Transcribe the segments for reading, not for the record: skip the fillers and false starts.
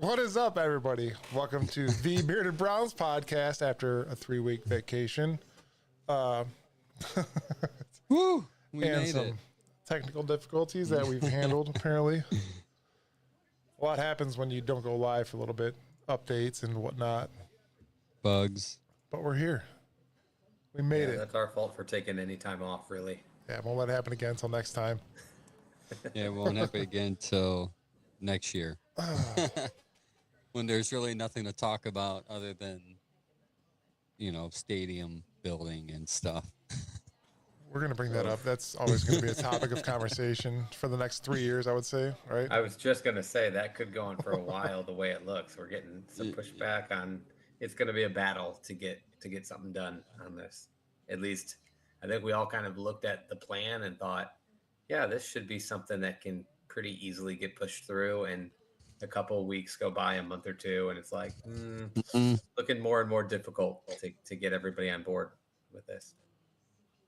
What is up, everybody? Welcome to the Bearded Browns podcast after a 3-week vacation. Woo! We and made some it. technical difficulties that we've handled, apparently. A lot happens when you don't go live for a little bit, updates and whatnot. Bugs. But we're here. We made it. That's our fault for taking any time off, really. Yeah, won't let it happen again until next time. Yeah, it won't happen again until next year. When there's really nothing to talk about other than, stadium building and stuff. We're going to bring that up. That's always going to be a topic of conversation for the next 3 years, I would say, right? I was just going to say that could go on for a while the way it looks. We're getting some pushback on it's going to be a battle to get something done on this. At least I think we all kind of looked at the plan and thought, yeah, this should be something that can pretty easily get pushed through, and a couple of weeks go by, a month or two, and it's like looking more and more difficult to get everybody on board with this.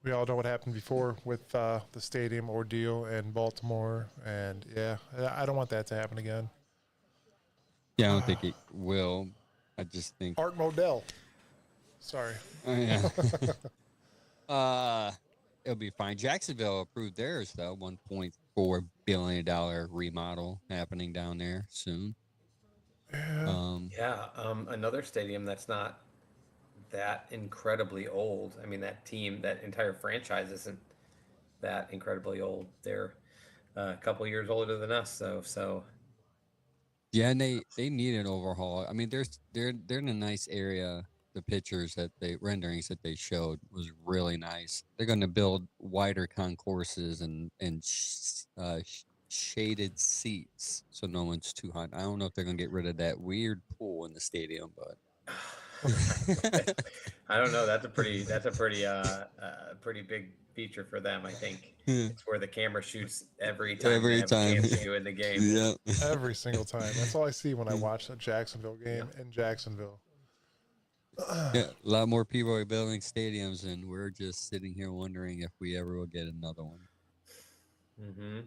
We all know what happened before with the stadium ordeal in Baltimore, and yeah, I don't want that to happen again. Yeah, I don't think it will. I just think Art Modell. Sorry. It'll be fine. Jacksonville approved theirs though. $1.4 billion remodel happening down there soon. Another stadium that's not that incredibly old. I mean, that entire franchise isn't that incredibly old. They're a couple years older than us, so. Yeah, and they need an overhaul. I mean, they're in a nice area. The pictures renderings that they showed was really nice. They're going to build wider concourses and shaded seats so no one's too hot. I don't know if they're going to get rid of that weird pool in the stadium, but I don't know. That's a pretty big feature for them. I think it's where the camera shoots every time they have a chance to in the game. Yeah, every single time. That's all I see when I watch a Jacksonville game in Jacksonville. Yeah, a lot more people are building stadiums, and we're just sitting here wondering if we ever will get another one. Mm-hmm.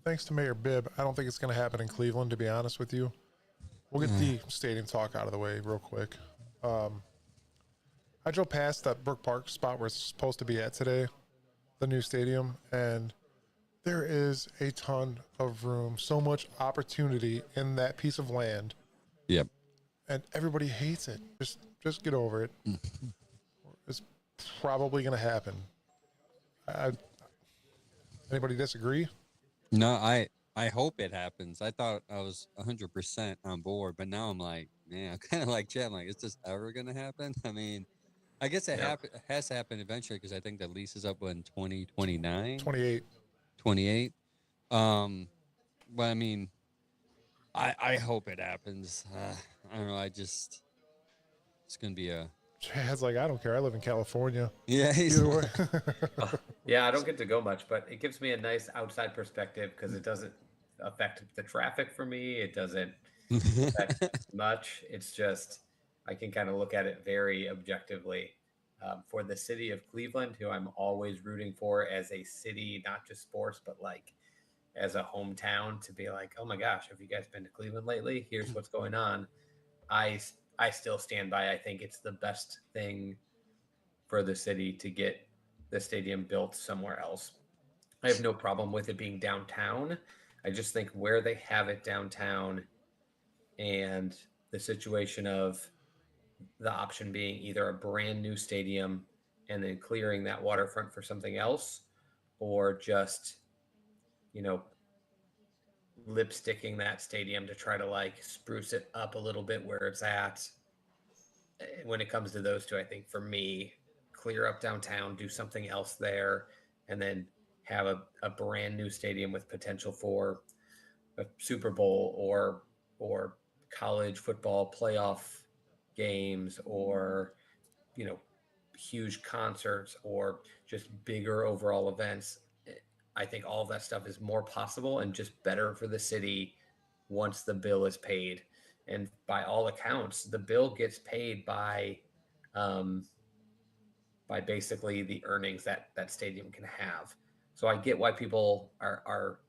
Thanks to Mayor Bibb, I don't think it's going to happen in Cleveland, to be honest with you. We'll get the stadium talk out of the way real quick. I drove past that Brook Park spot where it's supposed to be at today, the new stadium, and there is a ton of room, so much opportunity in that piece of land. Yep. And everybody hates it. Just get over it. It's probably going to happen. Anybody disagree? No, I hope it happens. I thought I was 100% on board, but now I'm like, man, I'm kind of like Chad. I'm like, is this ever going to happen? I mean, I guess it has to happen eventually because I think the lease is up in 2029. 28. But I mean, I hope it happens. I don't know. It's going to be a... Chad's like, I don't care. I live in California. Yeah. Yeah, I don't get to go much, but it gives me a nice outside perspective because it doesn't affect the traffic for me. It doesn't affect much. It's just, I can kind of look at it very objectively. For the city of Cleveland, who I'm always rooting for as a city, not just sports, but like as a hometown, to be like, oh my gosh, have you guys been to Cleveland lately? Here's what's going on. I still stand by. I think it's the best thing for the city to get the stadium built somewhere else. I have no problem with it being downtown. I just think where they have it downtown and the situation of the option being either a brand new stadium and then clearing that waterfront for something else, or just, lipsticking that stadium to try to like spruce it up a little bit where it's at. When it comes to those two, I think for me, clear up downtown, do something else there, and then have a brand new stadium with potential for a Super Bowl or college football playoff games, or huge concerts, or just bigger overall events. I think all of that stuff is more possible and just better for the city once the bill is paid. And by all accounts, the bill gets paid by basically the earnings that stadium can have. So I get why people are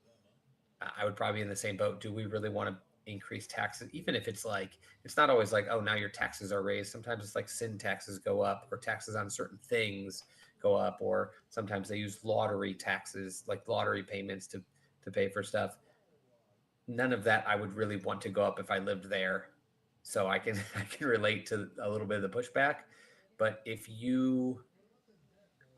I would probably be in the same boat. Do we really want to increase taxes, even if it's like, it's not always like, oh, now your taxes are raised. Sometimes it's like sin taxes go up, or taxes on certain things go up, or sometimes they use lottery taxes, like lottery payments to pay for stuff. None of that I would really want to go up if I lived there. So I can I can relate to a little bit of the pushback. But if you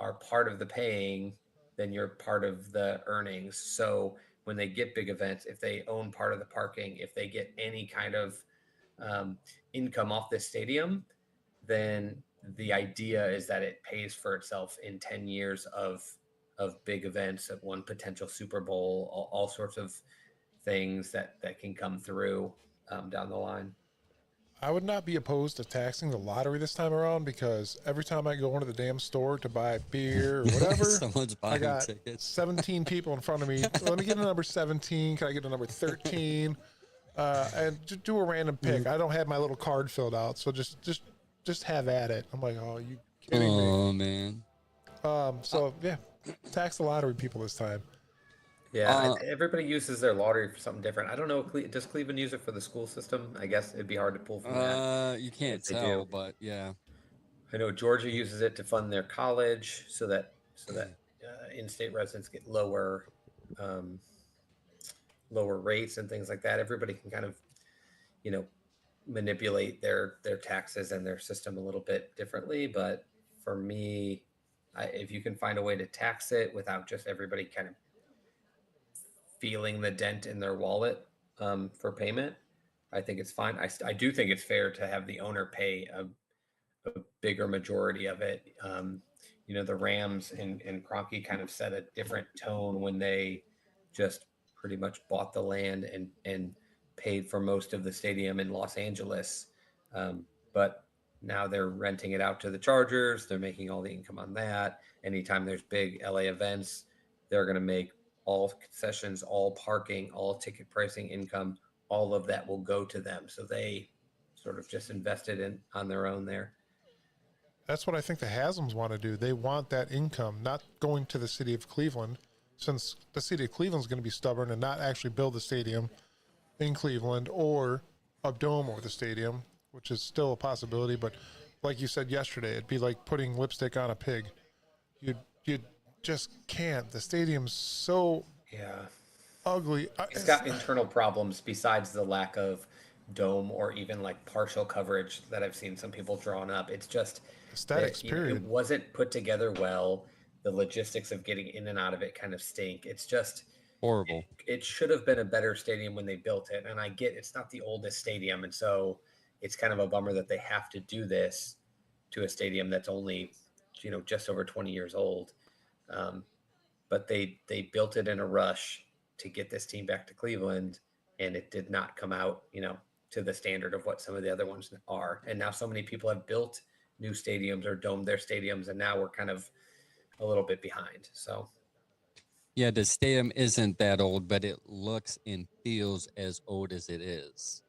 are part of the paying, then you're part of the earnings. So when they get big events, if they own part of the parking, if they get any kind of um, income off this stadium, then the idea is that it pays for itself in 10 years of big events, of one potential Super Bowl, all sorts of things that can come through down the line. I would not be opposed to taxing the lottery this time around, because every time I go into the damn store to buy beer or whatever, Someone's I buying got tickets. 17 people in front of me. Let me get a number 17. Can I get a number 13? And just do a random pick. I don't have my little card filled out, so just have at it. I'm like, oh, you kidding me? Oh man. So yeah, tax the lottery people this time. Yeah, everybody uses their lottery for something different. I don't know. Does Cleveland use it for the school system? I guess it'd be hard to pull from that You can't if they do. tell, but yeah. I know Georgia uses it to fund their college, so that in-state residents get um, lower rates and things like that. Everybody can kind of, you know, manipulate their taxes and their system a little bit differently. But for me, if you can find a way to tax it without just everybody kind of feeling the dent in their wallet for payment, I think it's fine. I do think it's fair to have the owner pay a bigger majority of it. The Rams and Kroenke kind of set a different tone when they just pretty much bought the land and paid for most of the stadium in Los Angeles. But now they're renting it out to the Chargers. They're making all the income on that. Anytime there's big LA events, they're going to make all concessions, all parking, all ticket pricing income. All of that will go to them. So they sort of just invested in on their own there. That's what I think the Haslam's want to do. They want that income not going to the city of Cleveland, since the city of Cleveland's going to be stubborn and not actually build a stadium in Cleveland or a dome over the stadium, which is still a possibility. But like you said yesterday, it'd be like putting lipstick on a pig. You just can't. The stadium's so ugly. It's got internal problems besides the lack of dome or even like partial coverage that I've seen some people drawing up. It's just aesthetics, period. It wasn't put together well. The logistics of getting in and out of it kind of stink. It's just horrible. It should have been a better stadium when they built it. And I get it's not the oldest stadium. And so it's kind of a bummer that they have to do this to a stadium that's only, just over 20 years old. But they built it in a rush to get this team back to Cleveland, and it did not come out, to the standard of what some of the other ones are. And now so many people have built new stadiums or domed their stadiums, and now we're kind of a little bit behind. So yeah, the stadium isn't that old, but it looks and feels as old as it is,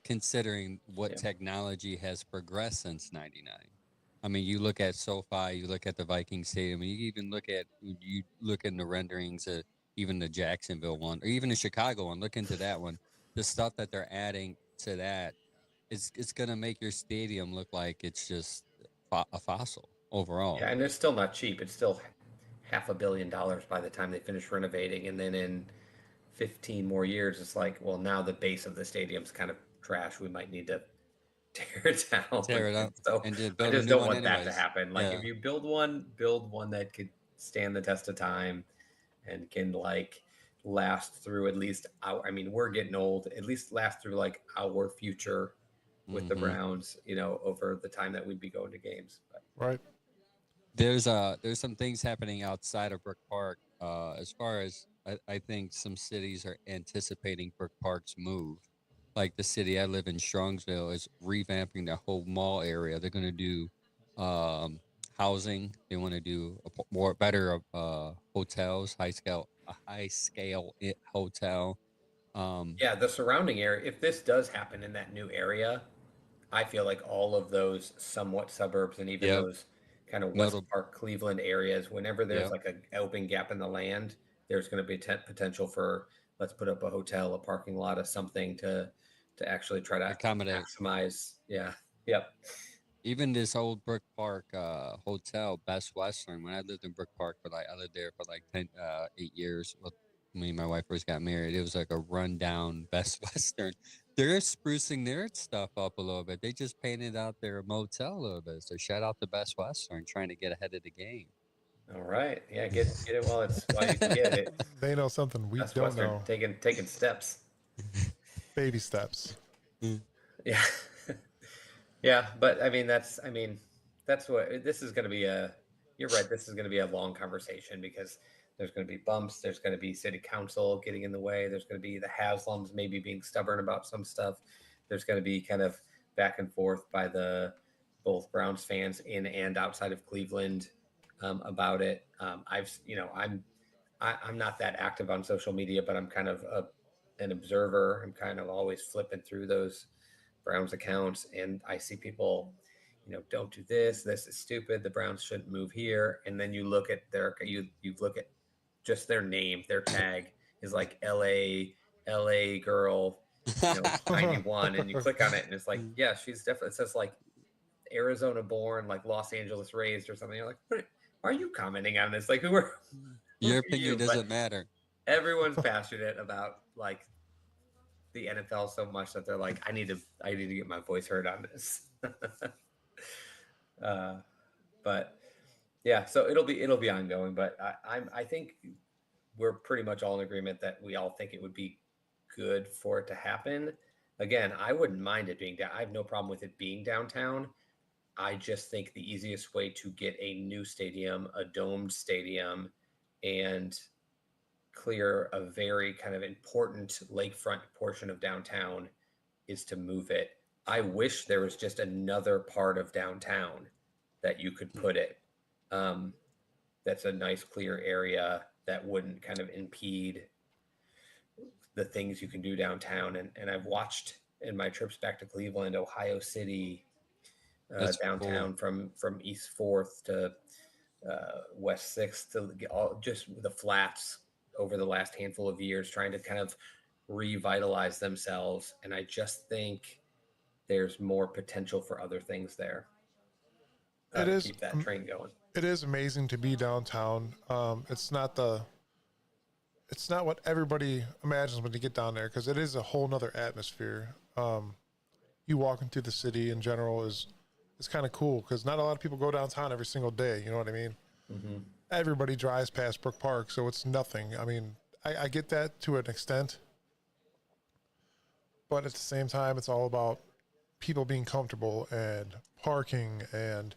considering what technology has progressed since '99. I mean, you look at SoFi, you look at the Viking Stadium, you even look in the renderings of even the Jacksonville one, or even the Chicago one. Look into that one. The stuff that they're adding to that, it's gonna make your stadium look like it's just a fossil overall. Yeah, and it's still not cheap. It's still $500 million by the time they finish renovating, and then in 15 more years, it's like, well, now the base of the stadium's kind of trash. We might need to tear it down. Tear it up. So and I build just a new don't one want that to anyways. happen. Like if you build one that could stand the test of time and can like last through at least our, I mean, we're getting old, at least last through like our future with the Browns, over the time that we'd be going to games. But. Right. There's some things happening outside of Brook Park. As far as I think some cities are anticipating Brook Park's move. Like the city I live in, Strongsville, is revamping the whole mall area. They're going to do housing. They want to do better hotels, a high scale hotel. Yeah, the surrounding area. If this does happen in that new area, I feel like all of those somewhat suburbs and even those kind of West Park, Cleveland areas, whenever there's like an open gap in the land, there's going to be potential for let's put up a hotel, a parking lot, or something to actually try to Accommodate. maximize. Yeah. Yep. Even this old Brook Park hotel, Best Western. When I lived in Brook Park I lived there for like 8 years. Well, me and my wife first got married. It was like a rundown Best Western. They're sprucing their stuff up a little bit. They just painted out their motel a little bit. So shout out to Best Western trying to get ahead of the game. All right. Yeah. Get it while you can get it. They know something we That's don't Western know. taking steps. Baby steps. Yeah. Yeah, but I mean that's what this is going to be you're right, this is going to be a long conversation because there's going to be bumps, there's going to be city council getting in the way, there's going to be the Haslams maybe being stubborn about some stuff. There's going to be kind of back and forth by the both Browns fans in and outside of Cleveland about it. I'm not that active on social media, but I'm kind of an observer. I'm kind of always flipping through those Browns accounts, and I see people, don't do this. This is stupid. The Browns shouldn't move here. And then you look at you look at just their name, their tag is like LA girl, 91, and you click on it, and it's like, yeah, she's definitely. It says like Arizona born, like Los Angeles raised, or something. You're like, why are you commenting on this? Like, who are Your opinion doesn't matter. Everyone's passionate about like the NFL so much that they're like, I need to get my voice heard on this. But yeah, so it'll be ongoing. But I think we're pretty much all in agreement that we all think it would be good for it to happen. Again, I wouldn't mind it being down. I have no problem with it being downtown. I just think the easiest way to get a new stadium, a domed stadium, and clear a very kind of important lakefront portion of downtown is to move it. I wish there was just another part of downtown that you could put it. That's a nice clear area that wouldn't kind of impede the things you can do downtown. And I've watched in my trips back to Cleveland, Ohio City, downtown cool. from East 4th to West 6th to just the flats over the last handful of years, trying to kind of revitalize themselves. And I just think there's more potential for other things there. It is keep that train going. It is amazing to be downtown. It's not what everybody imagines when you get down there, because it is a whole nother atmosphere. You walking through the city in general is kind of cool, because not a lot of people go downtown every single day. You know what I mean? Mm-hmm. Everybody drives past Brook Park, so it's nothing. I mean, I get that to an extent, but at the same time, it's all about people being comfortable and parking and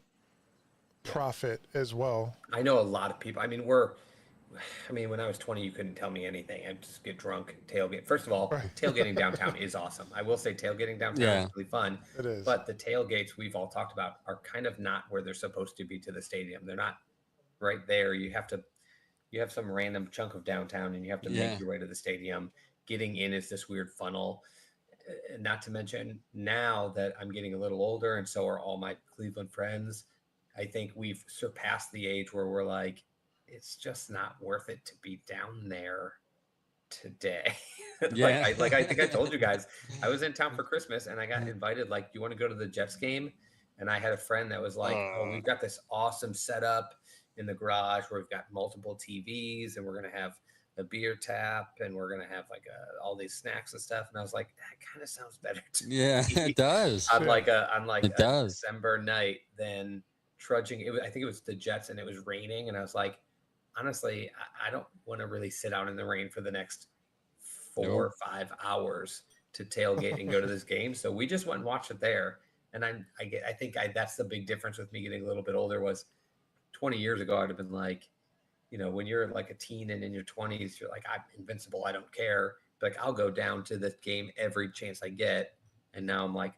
profit as well. I know a lot of people. I mean, when I was 20, you couldn't tell me anything. I'd just get drunk, tailgate. First of all, tailgating downtown is awesome. I will say tailgating downtown is really fun. It is. But the tailgates we've all talked about are kind of not where they're supposed to be to the stadium. They're not right there. You have some random chunk of downtown, and you have to make your way to the stadium. Getting in is this weird funnel. Not to mention, now that I'm getting a little older, and so are all my Cleveland friends, I think we've surpassed the age where we're like, it's just not worth it to be down there today. Yeah. I think I told you guys, I was in town for Christmas, and I got invited, like, you want to go to the Jets game? And I had a friend that was like, oh, we've got this awesome setup in the garage where we've got multiple TVs, and we're going to have a beer tap, and we're going to have like all these snacks and stuff. And I was like, that kind of sounds better to me. It does. On a December night than trudging. I think it was the Jets, and it was raining. And I was like, honestly, I don't want to really sit out in the rain for the next 4 or 5 hours to tailgate and go to this game. So we just went and watched it there. And I think that's the big difference with me getting a little bit older. Was 20 years ago, I'd have been like, when you're like a teen and in your 20s, you're like, I'm invincible, I don't care. Like, I'll go down to this game every chance I get. And now I'm like,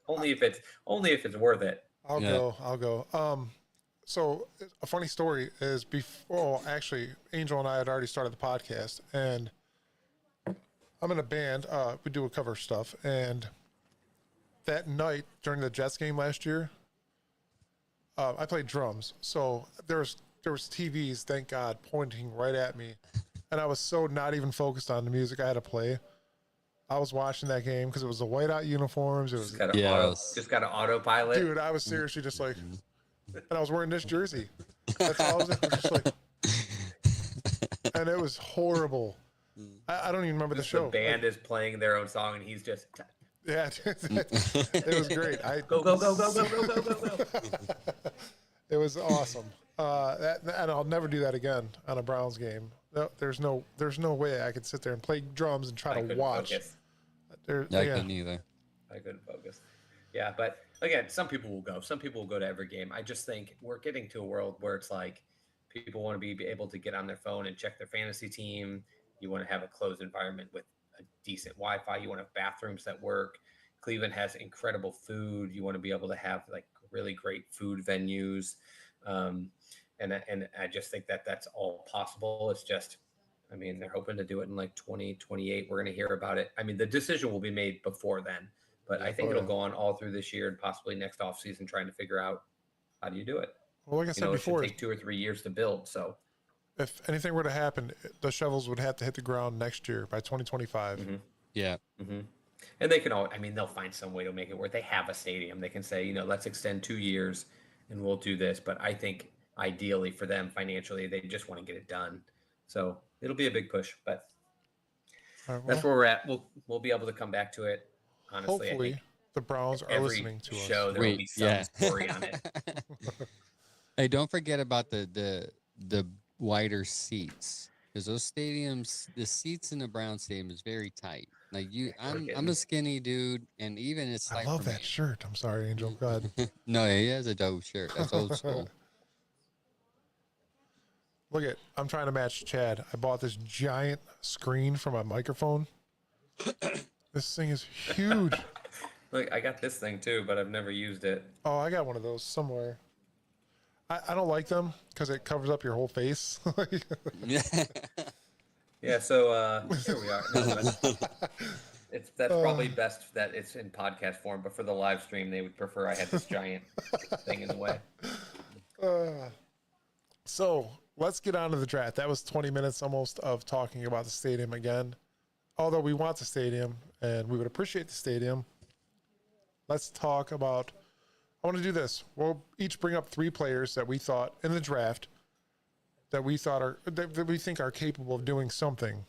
only if it's worth it. I'll go. So a funny story is actually, Angel and I had already started the podcast, and I'm in a band. We do a cover stuff, and that night during the Jets game last year, I played drums. So there was TVs, thank God, pointing right at me and I was so not even focused on the music I had to play. I was watching that game because it was the whiteout uniforms. It Just was, got to Yes. autopilot. dude, I was seriously just like, Mhm. and I was wearing this jersey. That's all I was just like, and it was horrible. I don't even remember the Just the show. band is playing their own song, and he's just Yeah, it was great. go go go go go go go go go. It was awesome. And I'll never do that again on a Browns game. No, there's no way I could sit there and play drums and try I to couldn't watch. focus. I couldn't either. I couldn't focus. Yeah, but again, some people will go. Some people will go to every game. I just think we're getting to a world where it's like people want to be able to get on their phone and check their fantasy team. You want to have a closed environment with a decent Wi-Fi. You want to have bathrooms that work. Cleveland has incredible food. You want to be able to have like really great food venues. And I just think that that's all possible. It's just, I mean, they're hoping to do it in like 2028. We're going to hear about it. I mean, the decision will be made before then, but I think it'll go on all through this year and possibly next offseason trying to figure out how do you do it. Well, like I said It before, should take 2 or 3 years to build. So if anything were to happen, the shovels would have to hit the ground next year by 2025. mm-hmm. Yeah. Mm-hmm. And they can all, I mean, they'll find some way to make it work. They have a stadium. They can say, let's extend 2 years and we'll do this. But I think ideally for them financially, they just want to get it done. So it'll be a big push, but All right, that's where we're at. We'll be able to come back to it. Honestly, hopefully the Browns are every listening to show us. there will be some story on it. Hey, don't forget about the wider seats, because those stadiums, the seats in the Brown Stadium is very tight. Like I'm a skinny dude, and even it's I tight love for that me. shirt. I'm sorry, Angel. Go ahead. No, he has a dope shirt. That's old school. Look at, I'm trying to match Chad. I bought this giant screen for my microphone. This thing is huge. Look, I got this thing too, but I've never used it. Oh, I got one of those somewhere. I don't like them because it covers up your whole face. Yeah, so here we are. No, that's probably best that it's in podcast form, but for the live stream, they would prefer I had this giant thing in the way. So let's get on to the draft. That was 20 minutes almost of talking about the stadium again. Although we want the stadium and we would appreciate the stadium, let's talk about, I want to do this. We'll each bring up 3 players that we thought in the draft that we think are capable of doing something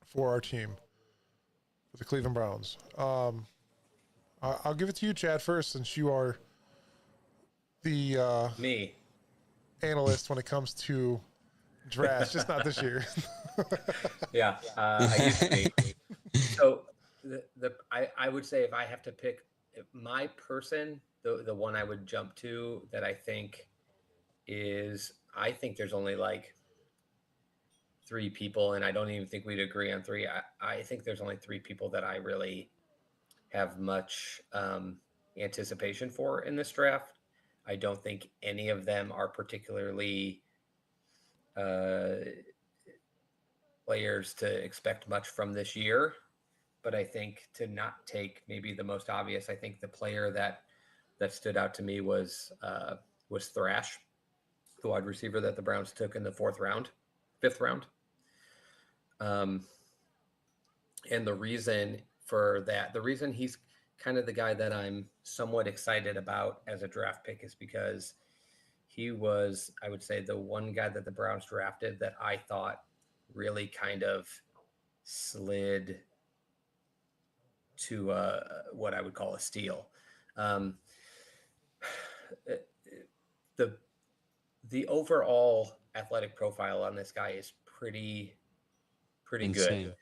for our team, for the Cleveland Browns. I'll give it to you, Chad, first, since you are the Me. analyst when it comes to drafts, just not this year. Yeah, I used to be. So I would say if I have to pick my person, the one I would jump to that I think there's only like 3 people, and I don't even think we'd agree on 3. I think there's only 3 people that I really have much anticipation for in this draft. I don't think any of them are particularly players to expect much from this year. But I think to not take maybe the most obvious, I think the player that stood out to me was Thrash, the wide receiver that the Browns took in the 5th round. And the reason for that, the reason he's kind of the guy that I'm somewhat excited about as a draft pick is because he was, I would say, the one guy that the Browns drafted that I thought really kind of slid to what I would call a steal. The overall athletic profile on this guy is pretty Insane. good.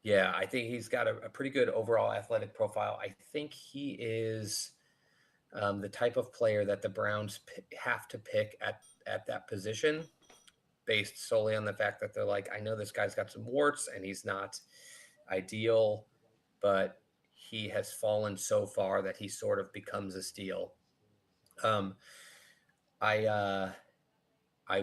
Yeah, I think he's got a pretty good overall athletic profile. I think he is the type of player that the Browns have to pick at that position based solely on the fact that they're like, I know this guy's got some warts and he's not ideal, but he has fallen so far that he sort of becomes a steal. I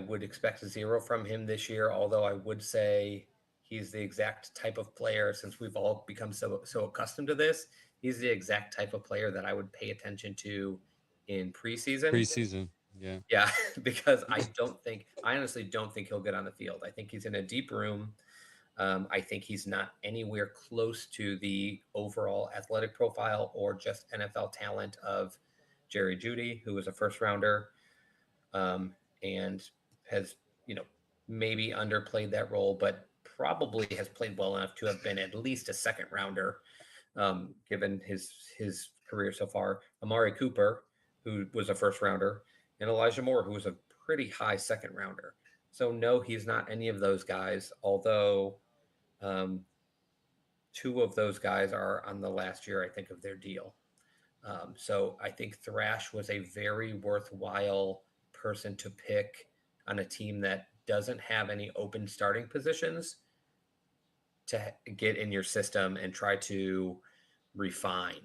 would expect 0 from him this year, although I would say he's the exact type of player, since we've all become so accustomed to this, he's the exact type of player that I would pay attention to in preseason. Yeah, because I honestly don't think he'll get on the field. I think he's in a deep room. I think he's not anywhere close to the overall athletic profile or just NFL talent of Jerry Jeudy, who was a first rounder, and has, you know, maybe underplayed that role, but probably has played well enough to have been at least a second rounder, given his career so far. Amari Cooper, who was a first rounder, and Elijah Moore, who was a pretty high second rounder. So no, he's not any of those guys. Although um, two of those guys are on the last year, I think, of their deal. So I think Thrash was a very worthwhile person to pick on a team that doesn't have any open starting positions to get in your system and try to refine.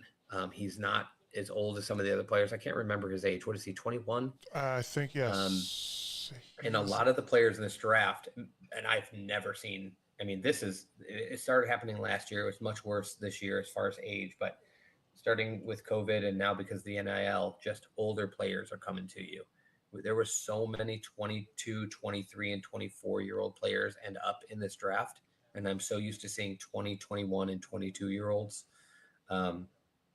He's not as old as some of the other players. I can't remember his age. What is he, 21? I think Um, yes. and a lot of the players in this draft, and I've never seen, I mean, it started happening last year. It was much worse this year as far as age, but starting with COVID and now because of the NIL, just older players are coming to you. There were so many 22, 23, and 24-year-old players and up in this draft. And I'm so used to seeing 20, 21, and 22-year-olds.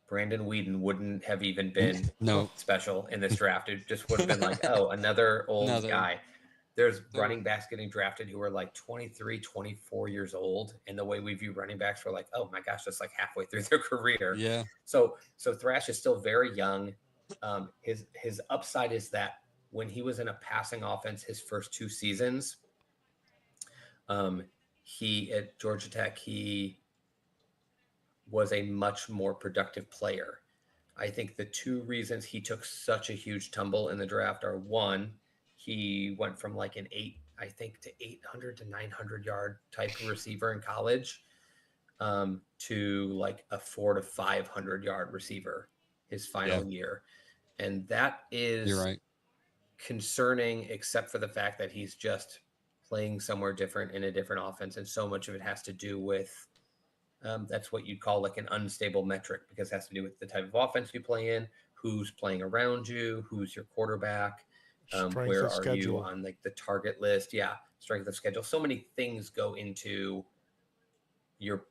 Brandon Whedon wouldn't have even been No, special in this draft. It just would have been like, oh, another old another. guy. There's running backs getting drafted who are like 23, 24 years old. And the way we view running backs, we're like, oh my gosh, that's like halfway through their career. Yeah. So Thrash is still very young. His upside is that when he was in a passing offense his first two seasons, he at Georgia Tech, he was a much more productive player. I think the two reasons he took such a huge tumble in the draft are, one, he went from like an 800 to 900 yard type of receiver in college, to like a 400 to 500 yard receiver his final year. And that is You're right. concerning, except for the fact that he's just playing somewhere different in a different offense. And so much of it has to do with, that's what you'd call like an unstable metric, because it has to do with the type of offense you play in, who's playing around you, who's your quarterback, where are you on like the target list? Yeah, strength of schedule. So many things go into your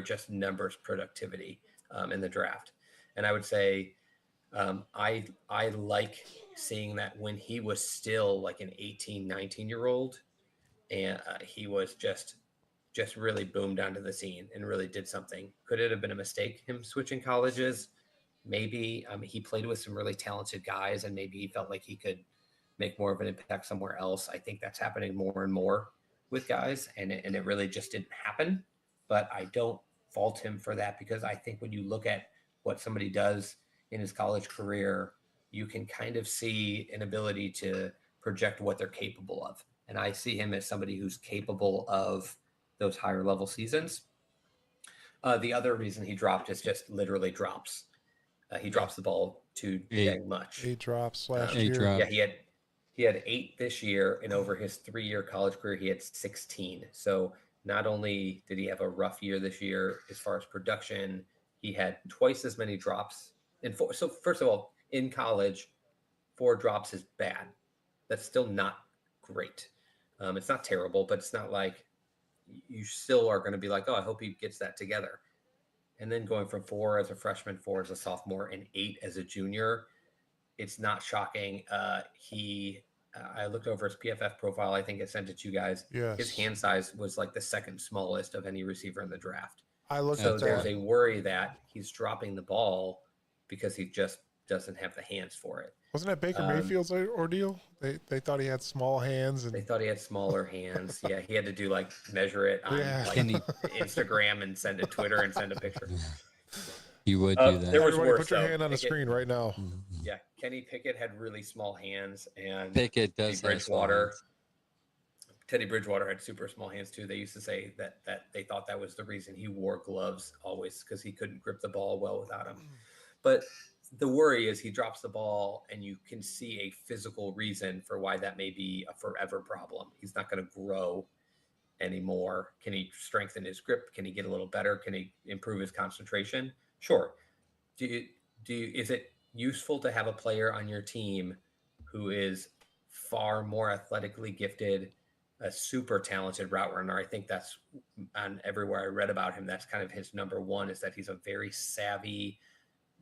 just numbers productivity in the draft. And I would say I like seeing that when he was still like an 18, 19-year-old, and he was just really boomed onto the scene and really did something. Could it have been a mistake, him switching colleges? Maybe. He played with some really talented guys, and maybe he felt like he could make more of an impact somewhere else. I think that's happening more and more with guys, and it really just didn't happen. But I don't fault him for that, because I think when you look at what somebody does in his college career, you can kind of see an ability to project what they're capable of. And I see him as somebody who's capable of those higher level seasons. The other reason he dropped is just literally drops. He drops the ball too dang much. 8 drops last year. Yeah, he had 8 this year, and over his 3-year college career, he had 16. So not only did he have a rough year this year as far as production, he had twice as many drops. So first of all, in college, 4 drops is bad. That's still not great. It's not terrible, but it's not like you still are going to be like, oh, I hope he gets that together. And then going from 4 as a freshman, 4 as a sophomore, and 8 as a junior, it's not shocking. I looked over his PFF profile. I think I sent it to you guys. Yes. His hand size was like the second smallest of any receiver in the draft. I looked So at there's that. a worry that he's dropping the ball because he just doesn't have the hands for it. Wasn't that Baker Mayfield's ordeal? They thought he had small hands, and They thought he had smaller hands. Yeah, he had to do like measure it on like Instagram and send to Twitter and send a picture. You would do that. There was Everybody, worse, put your though. hand on the screen right now. Yeah, Kenny Pickett had really small hands, and Pickett does have small hands. Teddy Bridgewater had super small hands too. They used to say that they thought that was the reason he wore gloves always, because he couldn't grip the ball well without them. But the worry is he drops the ball, and you can see a physical reason for why that may be a forever problem. He's not going to grow anymore. Can he strengthen his grip? Can he get a little better? Can he improve his concentration? Sure. Is it useful to have a player on your team who is far more athletically gifted, a super talented route runner. I think that's on everywhere I read about him. That's kind of his number one, is that he's a very savvy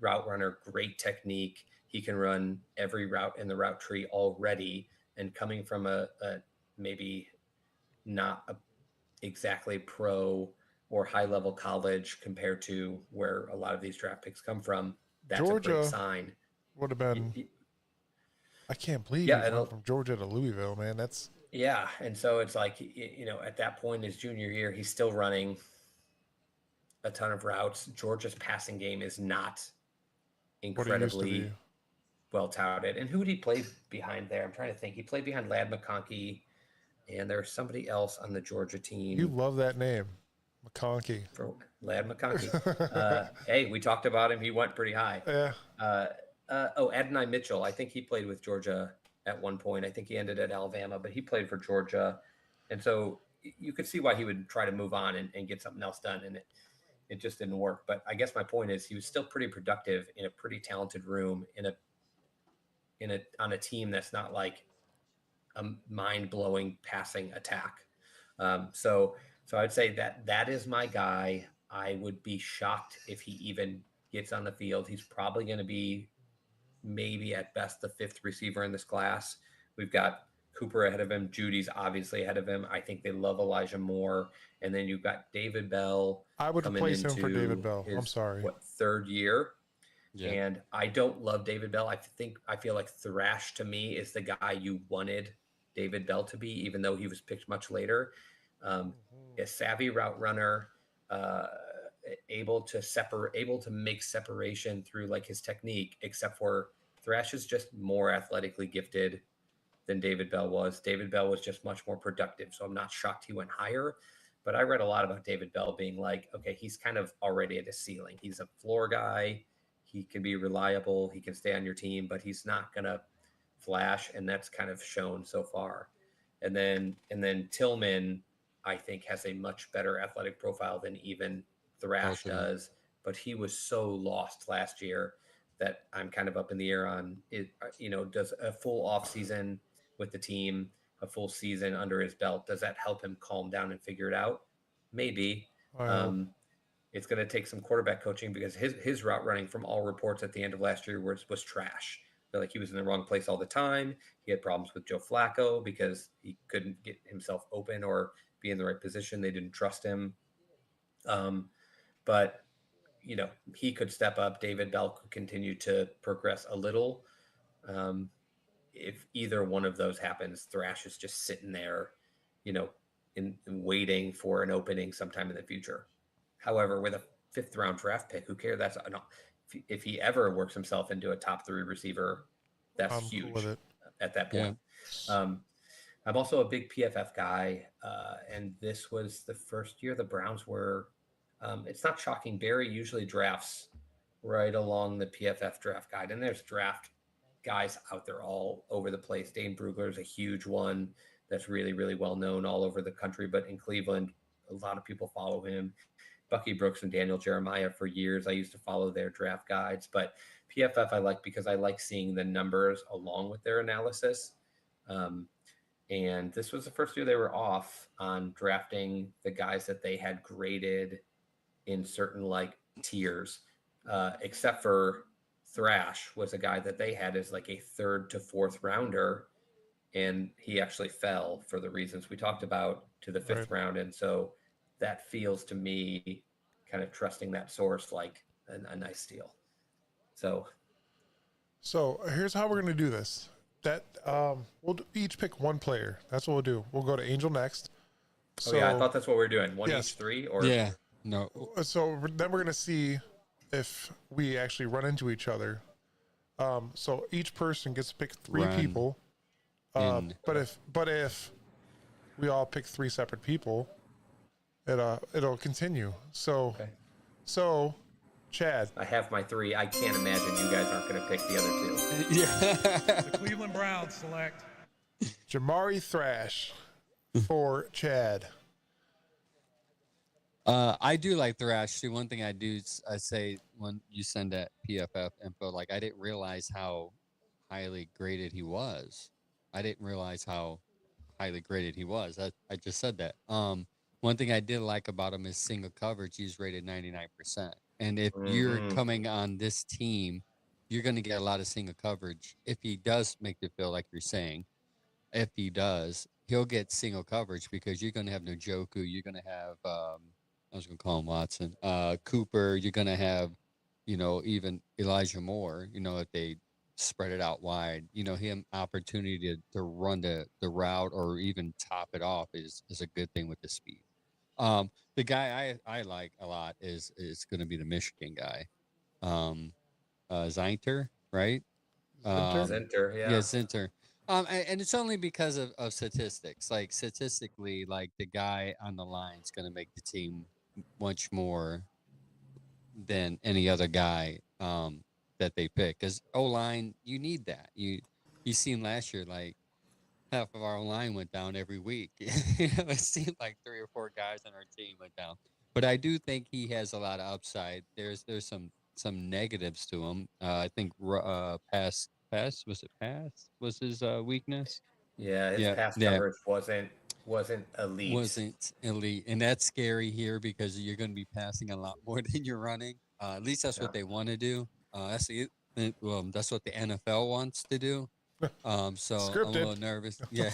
route runner, great technique. He can run every route in the route tree already. And coming from a maybe not a exactly pro or high level college compared to where a lot of these draft picks come from, that's a great Georgia sign. would have been. I can't believe Yeah, he went from Georgia to Louisville, man. That's yeah, and so it's like, at that point, his junior year, he's still running a ton of routes. Georgia's passing game is not what he used to be. incredibly well touted. And who did he play behind there? I'm trying to think. He played behind Lad McConkey, and there's somebody else on the Georgia You team love that name, McConkey. for Lad McConkey. Hey, we talked about him. He went pretty high. Yeah. Adonai Mitchell. I think he played with Georgia at one point. I think he ended at Alabama, but he played for Georgia. And so you could see why he would try to move on and get something else done. And it just didn't work. But I guess my point is he was still pretty productive in a pretty talented room on a team that's not like a mind-blowing passing attack. So I'd say that is my guy. I would be shocked if he even gets on the field. He's probably going to be maybe at best the fifth receiver in this class. We've got Cooper ahead of him. Judy's obviously ahead of him. I think they love Elijah Moore. And then you've got David Bell. I would replace him for David Bell. His, I'm sorry. Third year. Yeah. And I don't love David Bell. I feel like Thrash to me is the guy you wanted David Bell to be, even though he was picked much later. A savvy route runner, able to make separation through like his technique, except for Thrash is just more athletically gifted than David Bell was. David Bell was just much more productive. So I'm not shocked he went higher. But I read a lot about David Bell being like, okay, he's kind of already at his ceiling. He's a floor guy. He can be reliable. He can stay on your team, but he's not going to flash. And that's kind of shown so far. And then Tillman, I think, has a much better athletic profile than even Thrash does. But he was so lost last year that I'm kind of up in the air on it. Does a full off season with the team, a full season under his belt, does that help him calm down and figure it out? Maybe. It's going to take some quarterback coaching because his route running, from all reports at the end of last year, was trash. Like he was in the wrong place all the time. He had problems with Joe Flacco because he couldn't get himself open or be in the right position. They didn't trust him. But he could step up. David Bell could continue to progress a little. If either one of those happens, Thrash is just sitting there, in waiting for an opening sometime in the future. However, with a 5th round draft pick, who cares? If he ever works himself into a top 3 receiver, that's huge cool at that point. Yeah. I'm also a big PFF guy, and this was the first year the Browns were. It's not shocking. Barry usually drafts right along the PFF draft guide, and there's draft guys out there all over the place. Dane Brugler is a huge one that's really, really well known all over the country, but in Cleveland, a lot of people follow him. Bucky Brooks and Daniel Jeremiah for years. I used to follow their draft guides, but PFF I like because I like seeing the numbers along with their analysis. And this was the first year they were off on drafting the guys that they had graded in certain like tiers, except for Thrash was a guy that they had as like a 3rd to 4th rounder. And he actually fell for the reasons we talked about to the 5th round. And so that feels to me kind of trusting that source like a nice steal. So here's how we're going to do this. That we'll each pick one player. That's what we'll do. We'll go to Angel next. So, I thought that's what we were doing. One each 3 or yeah. No. So then we're going to see if we actually run into each other. So each person gets to pick 3 people. But if we all pick 3 separate people, it'll continue. So Chad, I have my 3. I can't imagine you guys aren't going to pick the other 2. Yeah. The Cleveland Browns select Jamari Thrash for Chad. I do like Thrash too. One thing I do, I say when you send that PFF info, like I didn't realize how highly graded he was. I didn't realize how highly graded he was. I just said that. One thing I did like about him is single coverage. He's rated 99%. And if you're Mm-hmm. coming on this team, you're going to get a lot of single coverage. If he does make the field, like you're saying, if he does, he'll get single coverage because you're going to have Njoku. You're going to have, I was going to call him Watson, Cooper. You're going to have, even Elijah Moore, if they spread it out wide, him opportunity to run the route or even top it off is a good thing with the speed. The guy I like a lot is going to be the Michigan guy, Zinter, right? Zinter? Center, Yeah, yeah. Zinter. And it's only because of statistics. Like statistically, like the guy on the line is going to make the team much more than any other guy that they pick. Because O line, you need that. You seen last year, like half of our O line went down every week. It seemed like 3 or 4 guys on our team went down. But I do think he has a lot of upside. There's some negatives to him. I think pass was his weakness. Yeah, his Yeah, pass yeah, coverage wasn't elite. wasn't elite, and that's scary here because you're going to be passing a lot more than you're running. At least that's Yeah. what they want to do. That's what the NFL wants to do. So I'm a Scripted. little nervous. Yeah,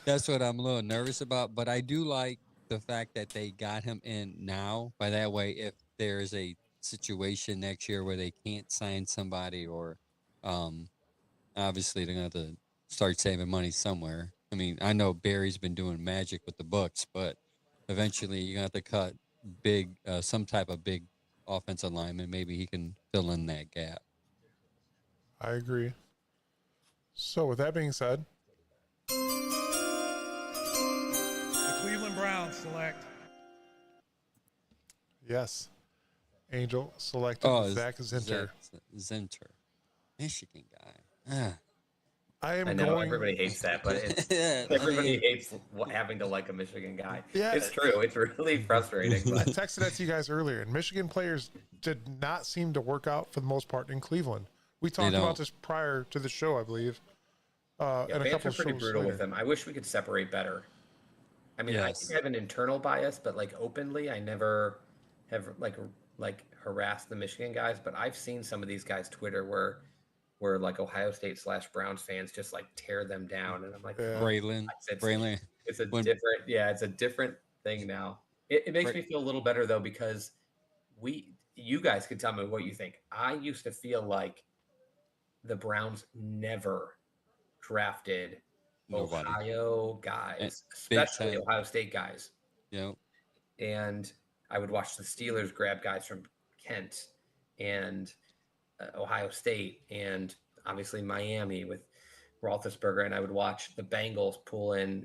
that's what I'm a little nervous about. But I do like the fact that they got him in now. By that way, if there is a situation next year where they can't sign somebody, or um, obviously they're gonna have to start saving money somewhere. I mean, I know Barry's been doing magic with the books, but eventually you're gonna have to cut some type of big offensive lineman. Maybe he can fill in that gap. I agree. So, with that being said, The Cleveland Browns select yes, Angel selected Zach Zinter. Zinter, Michigan guy. I am I know going. everybody hates that, but it's Yeah, everybody hates having to like a Michigan guy. Yeah. It's true. It's really frustrating. I But texted that to you guys earlier, and Michigan players did not seem to work out for the most part in Cleveland. We talked about this prior to the show, I believe. yeah, and a fans couple are pretty shows brutal later. with them. I wish we could separate better. I mean, I Yes. think I have an internal bias, but like openly, I never have like harassed the Michigan guys. But I've seen some of these guys' Twitter where like Ohio State / Browns fans just like tear them down, and I'm like, Yeah. Braylon. it's a different, it's a different thing now. It makes me feel a little better though, because you guys can tell me what you think. I used to feel like the Browns never drafted Nobody. Ohio guys, Big especially time. Ohio State guys. Yep. And I would watch the Steelers grab guys from Kent and Ohio State, and obviously Miami with Roethlisberger. And I would watch the Bengals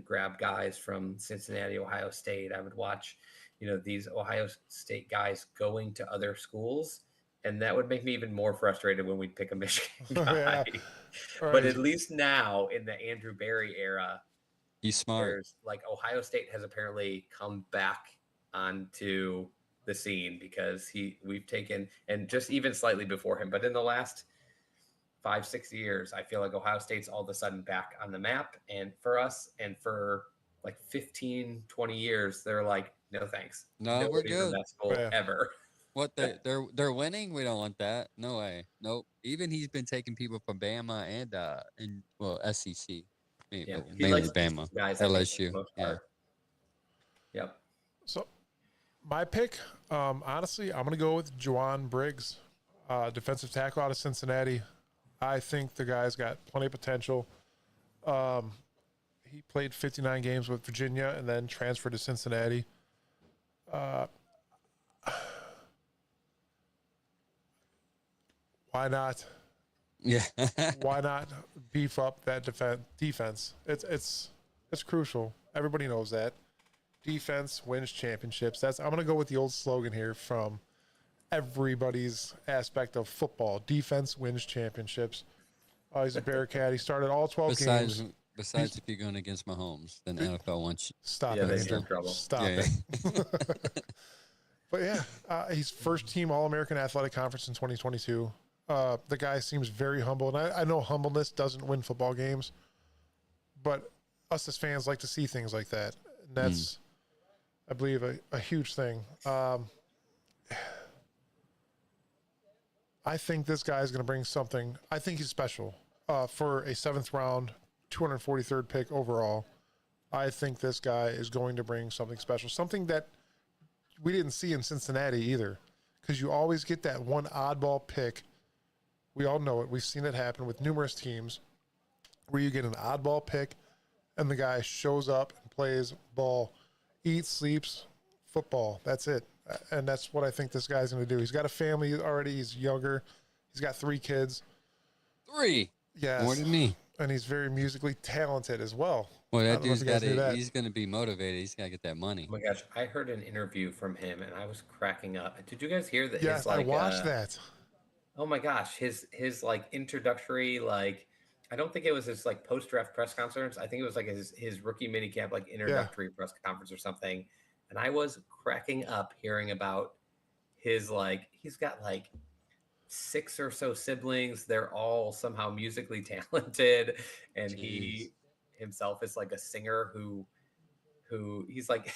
grab guys from Cincinnati, Ohio State. I would watch, these Ohio State guys going to other schools. And that would make me even more frustrated when we'd pick a Michigan guy. Yeah. But at least now in the Andrew Berry era, He's smart. there's like Ohio State has apparently come back onto the scene because we've taken, and just even slightly before him, but in the last 5-6 years, I feel like Ohio State's all of a sudden back on the map. And for us, and for like 15-20 years, they're like, no thanks. No, we're Nobody from good. that school ever. What they're winning? We don't want that. No way. Nope. Even he's been taking people from Bama and SEC. Yeah, he Mainly likes Bama, guys, I think, for LSU. the most Yeah. part. Yep. So, my pick, honestly, I'm going to go with Juwan Briggs, defensive tackle out of Cincinnati. I think the guy's got plenty of potential. He played 59 games with Virginia and then transferred to Cincinnati. Why not? Yeah. Why not beef up that defense? It's crucial. Everybody knows that. Defense wins championships. I'm going to go with the old slogan here from everybody's aspect of football. Defense wins championships. He's a Bearcat. He started all 12 games. Besides, if you're going against Mahomes, then the NFL wants you. Stop Yeah, it. they're in trouble. Stop Yeah. it. But yeah, he's first team All-American Athletic Conference in 2022. The guy seems very humble, and I know humbleness doesn't win football games, but us as fans like to see things like that. And that's, I believe, a huge thing. I think this guy is going to bring something. I think he's special for a 7th round, 243rd pick overall. I think this guy is going to bring something special, something that we didn't see in Cincinnati either, because you always get that one oddball pick. We all know it. We've seen it happen with numerous teams where you get an oddball pick and the guy shows up and plays ball, eats, sleeps, football. That's it. And that's what I think this guy's going to do. He's got a family already. He's younger. He's got 3 kids. 3? Yes. More than me. And he's very musically talented as well. Well, that dude's got to, he's going to be motivated. He's got to get that money. Oh my gosh, I heard an interview from him and I was cracking up. Did you guys hear that? Yes, I watched that. Oh my gosh, his like introductory, like, I don't think it was his like post-draft press conference. I think it was like his rookie minicamp, like introductory press conference or something. And I was cracking up hearing about his, like, he's got like 6 or so siblings. They're all somehow musically talented. And he himself is like a singer who he's like,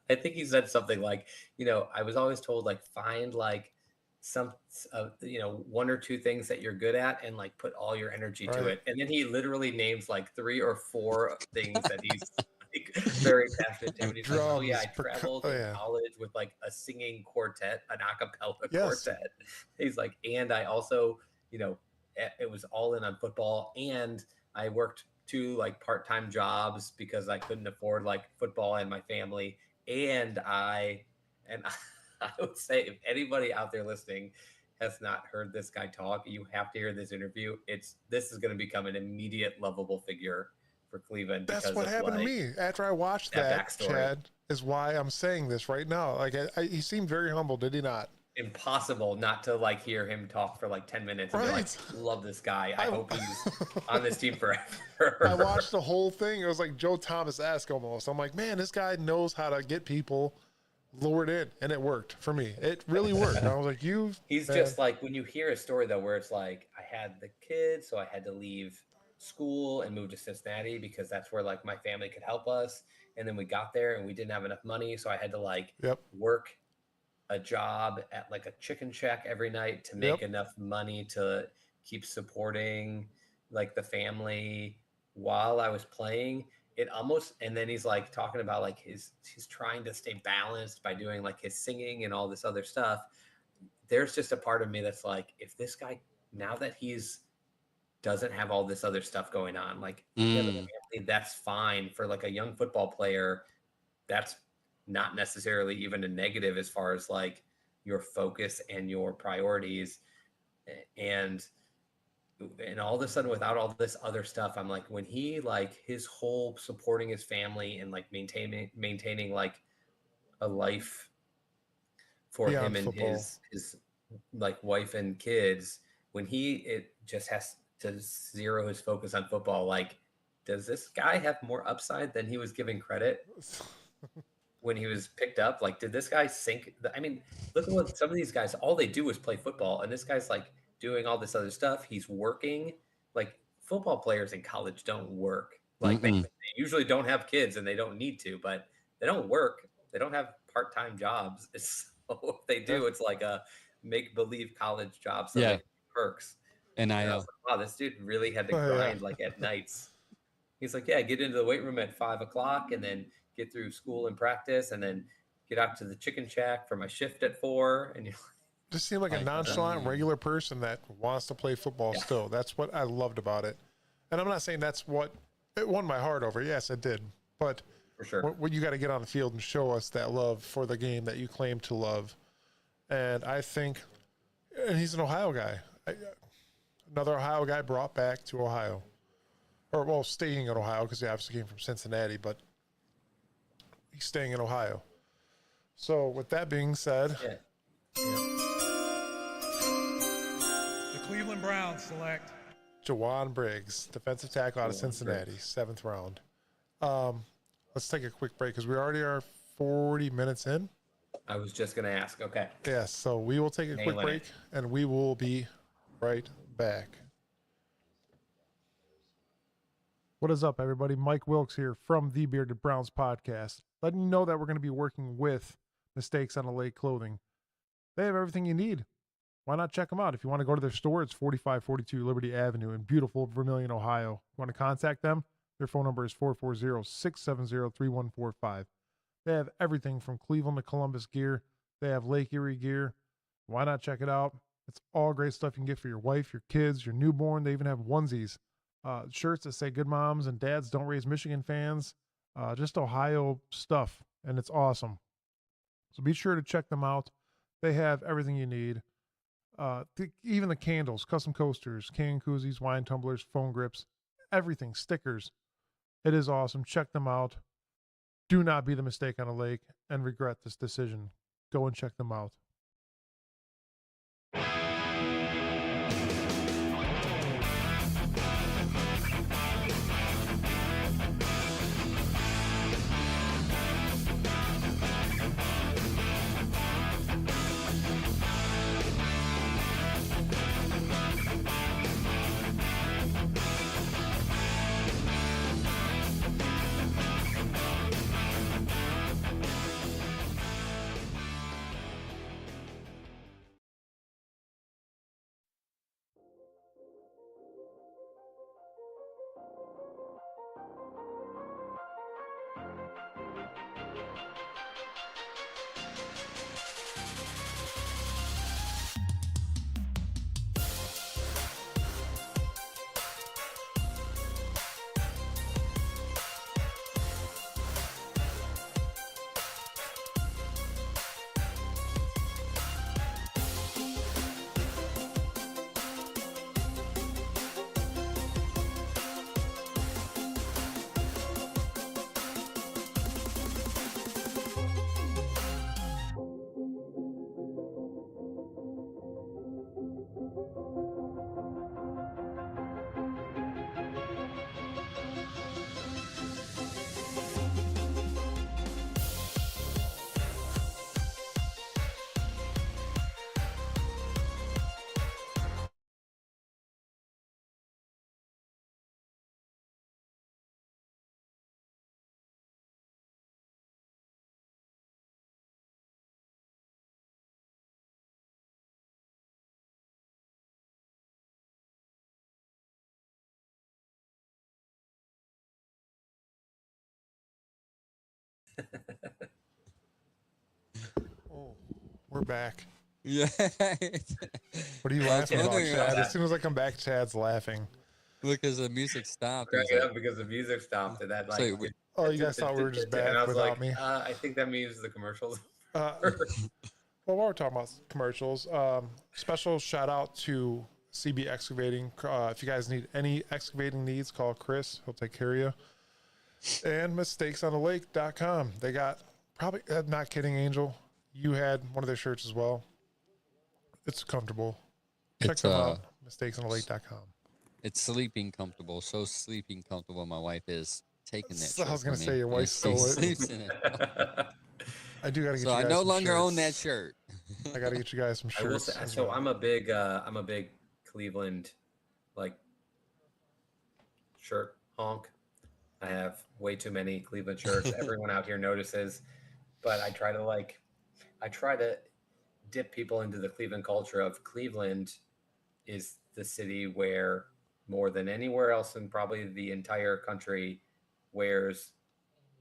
I think he said something like, I was always told, like, find like some, 1 or 2 things that you're good at and like put all your energy to it. And then he literally names like 3 or 4 things that he's like very passionate to. And he's like, oh yeah, I traveled in college with like a singing quartet, an a cappella quartet. He's like, and I also, it was all in on football, and I worked 2 like part-time jobs because I couldn't afford like football and my family. And I would say, if anybody out there listening has not heard this guy talk, you have to hear this interview. This is going to become an immediate lovable figure for Cleveland. That's what happened to me after I watched that Chad, is why I'm saying this right now. Like, he seemed very humble, did he not? Impossible not to like hear him talk for like 10 minutes and be like, love this guy. I hope he's on this team forever. I watched the whole thing. It was like Joe Thomas-esque almost. I'm like, man, this guy knows how to get people lured in, and it worked for me. It really worked. And I was like, he's just like, when you hear a story though where it's like, I had the kids, so I had to leave school and move to Cincinnati because that's where like my family could help us, and then we got there and we didn't have enough money, so I had to like work a job at like a chicken shack every night to make enough money to keep supporting like the family while I was playing. It almost, and then he's like talking about like he's trying to stay balanced by doing like his singing and all this other stuff. There's just a part of me that's like, if this guy, now that he's doesn't have all this other stuff going on, like that's fine for like a young football player. That's not necessarily even a negative as far as like your focus and your priorities. And all of a sudden, without all this other stuff, I'm like, when he like his whole supporting his family and like maintaining like a life for him and his like wife and kids, when it just has to zero his focus on football, like, does this guy have more upside than he was giving credit when he was picked up? Like, did this guy sink? I mean, look at what some of these guys, all they do is play football, and this guy's like doing all this other stuff. He's working. Like, football players in college don't work. Like, they usually don't have kids and they don't need to, but they don't work. They don't have part-time jobs. So if they do, it's like a make-believe college job. So they have perks. And I was like, wow, this dude really had to grind like at nights. He's like, yeah, get into the weight room at 5 o'clock and then get through school and practice and then get out to the chicken shack for my shift at 4. And you're like, just seemed like a nonchalant, regular person that wants to play football still. That's what I loved about it. And I'm not saying that's what it won my heart over. Yes, it did. But for sure, what you got to get on the field and show us that love for the game that you claim to love. And I think, and he's an Ohio guy. Another Ohio guy brought back to Ohio. Or, well, staying in Ohio because he obviously came from Cincinnati, but he's staying in Ohio. So with that being said, the Cleveland Browns select Jawan Briggs, defensive tackle out of Cincinnati, 7th round. Let's take a quick break because we already are 40 minutes in. I was just going to ask. Okay. Yes, so we will take a quick break and we will be right back. What is up, everybody? Mike Wilkes here from the Bearded Browns podcast, letting you know that we're going to be working with Mistakes on the Lake Clothing. They have everything you need. Why not check them out? If you want to go to their store, it's 4542 Liberty Avenue in beautiful Vermilion, Ohio. If you want to contact them, their phone number is 440-670-3145. They have everything from Cleveland to Columbus gear. They have Lake Erie gear. Why not check it out? It's all great stuff you can get for your wife, your kids, your newborn. They even have onesies, shirts that say good moms and dads don't raise Michigan fans, just Ohio stuff, and it's awesome. So be sure to check them out. They have everything you need. Even the candles, custom coasters, can koozies, wine tumblers, phone grips, everything, stickers. It is awesome. Check them out. Do not be the mistake on a lake and regret this decision. Go and check them out. Oh, we're back. Yeah. What are you I was laughing about, wondering Chad? about As soon as I come back, Chad's laughing. because the music stopped. Crack He's it like, up because the music stopped and that like. so we- Oh, you guys thought we were just back and I was without like, me? I think that means the commercials. Well, while we're talking about commercials, special shout out to CB Excavating. If you guys need any excavating needs, call Chris. He'll take care of you. And mistakesontheLake.com. They got probably, not kidding, Angel, you had one of their shirts as well. It's comfortable. Check It's, them out. MistakesontheLake.com. it's sleeping comfortable. So sleeping comfortable. My wife is taking that. So I was going to say your wife she stole it. sleeps in it. I do got to get So you I guys no some longer shirts. own that shirt. I got to get you guys some I will shirts. say, as so well. I'm a big Cleveland shirt honk. I have way too many Cleveland shirts. Everyone out here notices, but I try to dip people into the Cleveland culture of Cleveland is the city where more than anywhere else in probably the entire country wears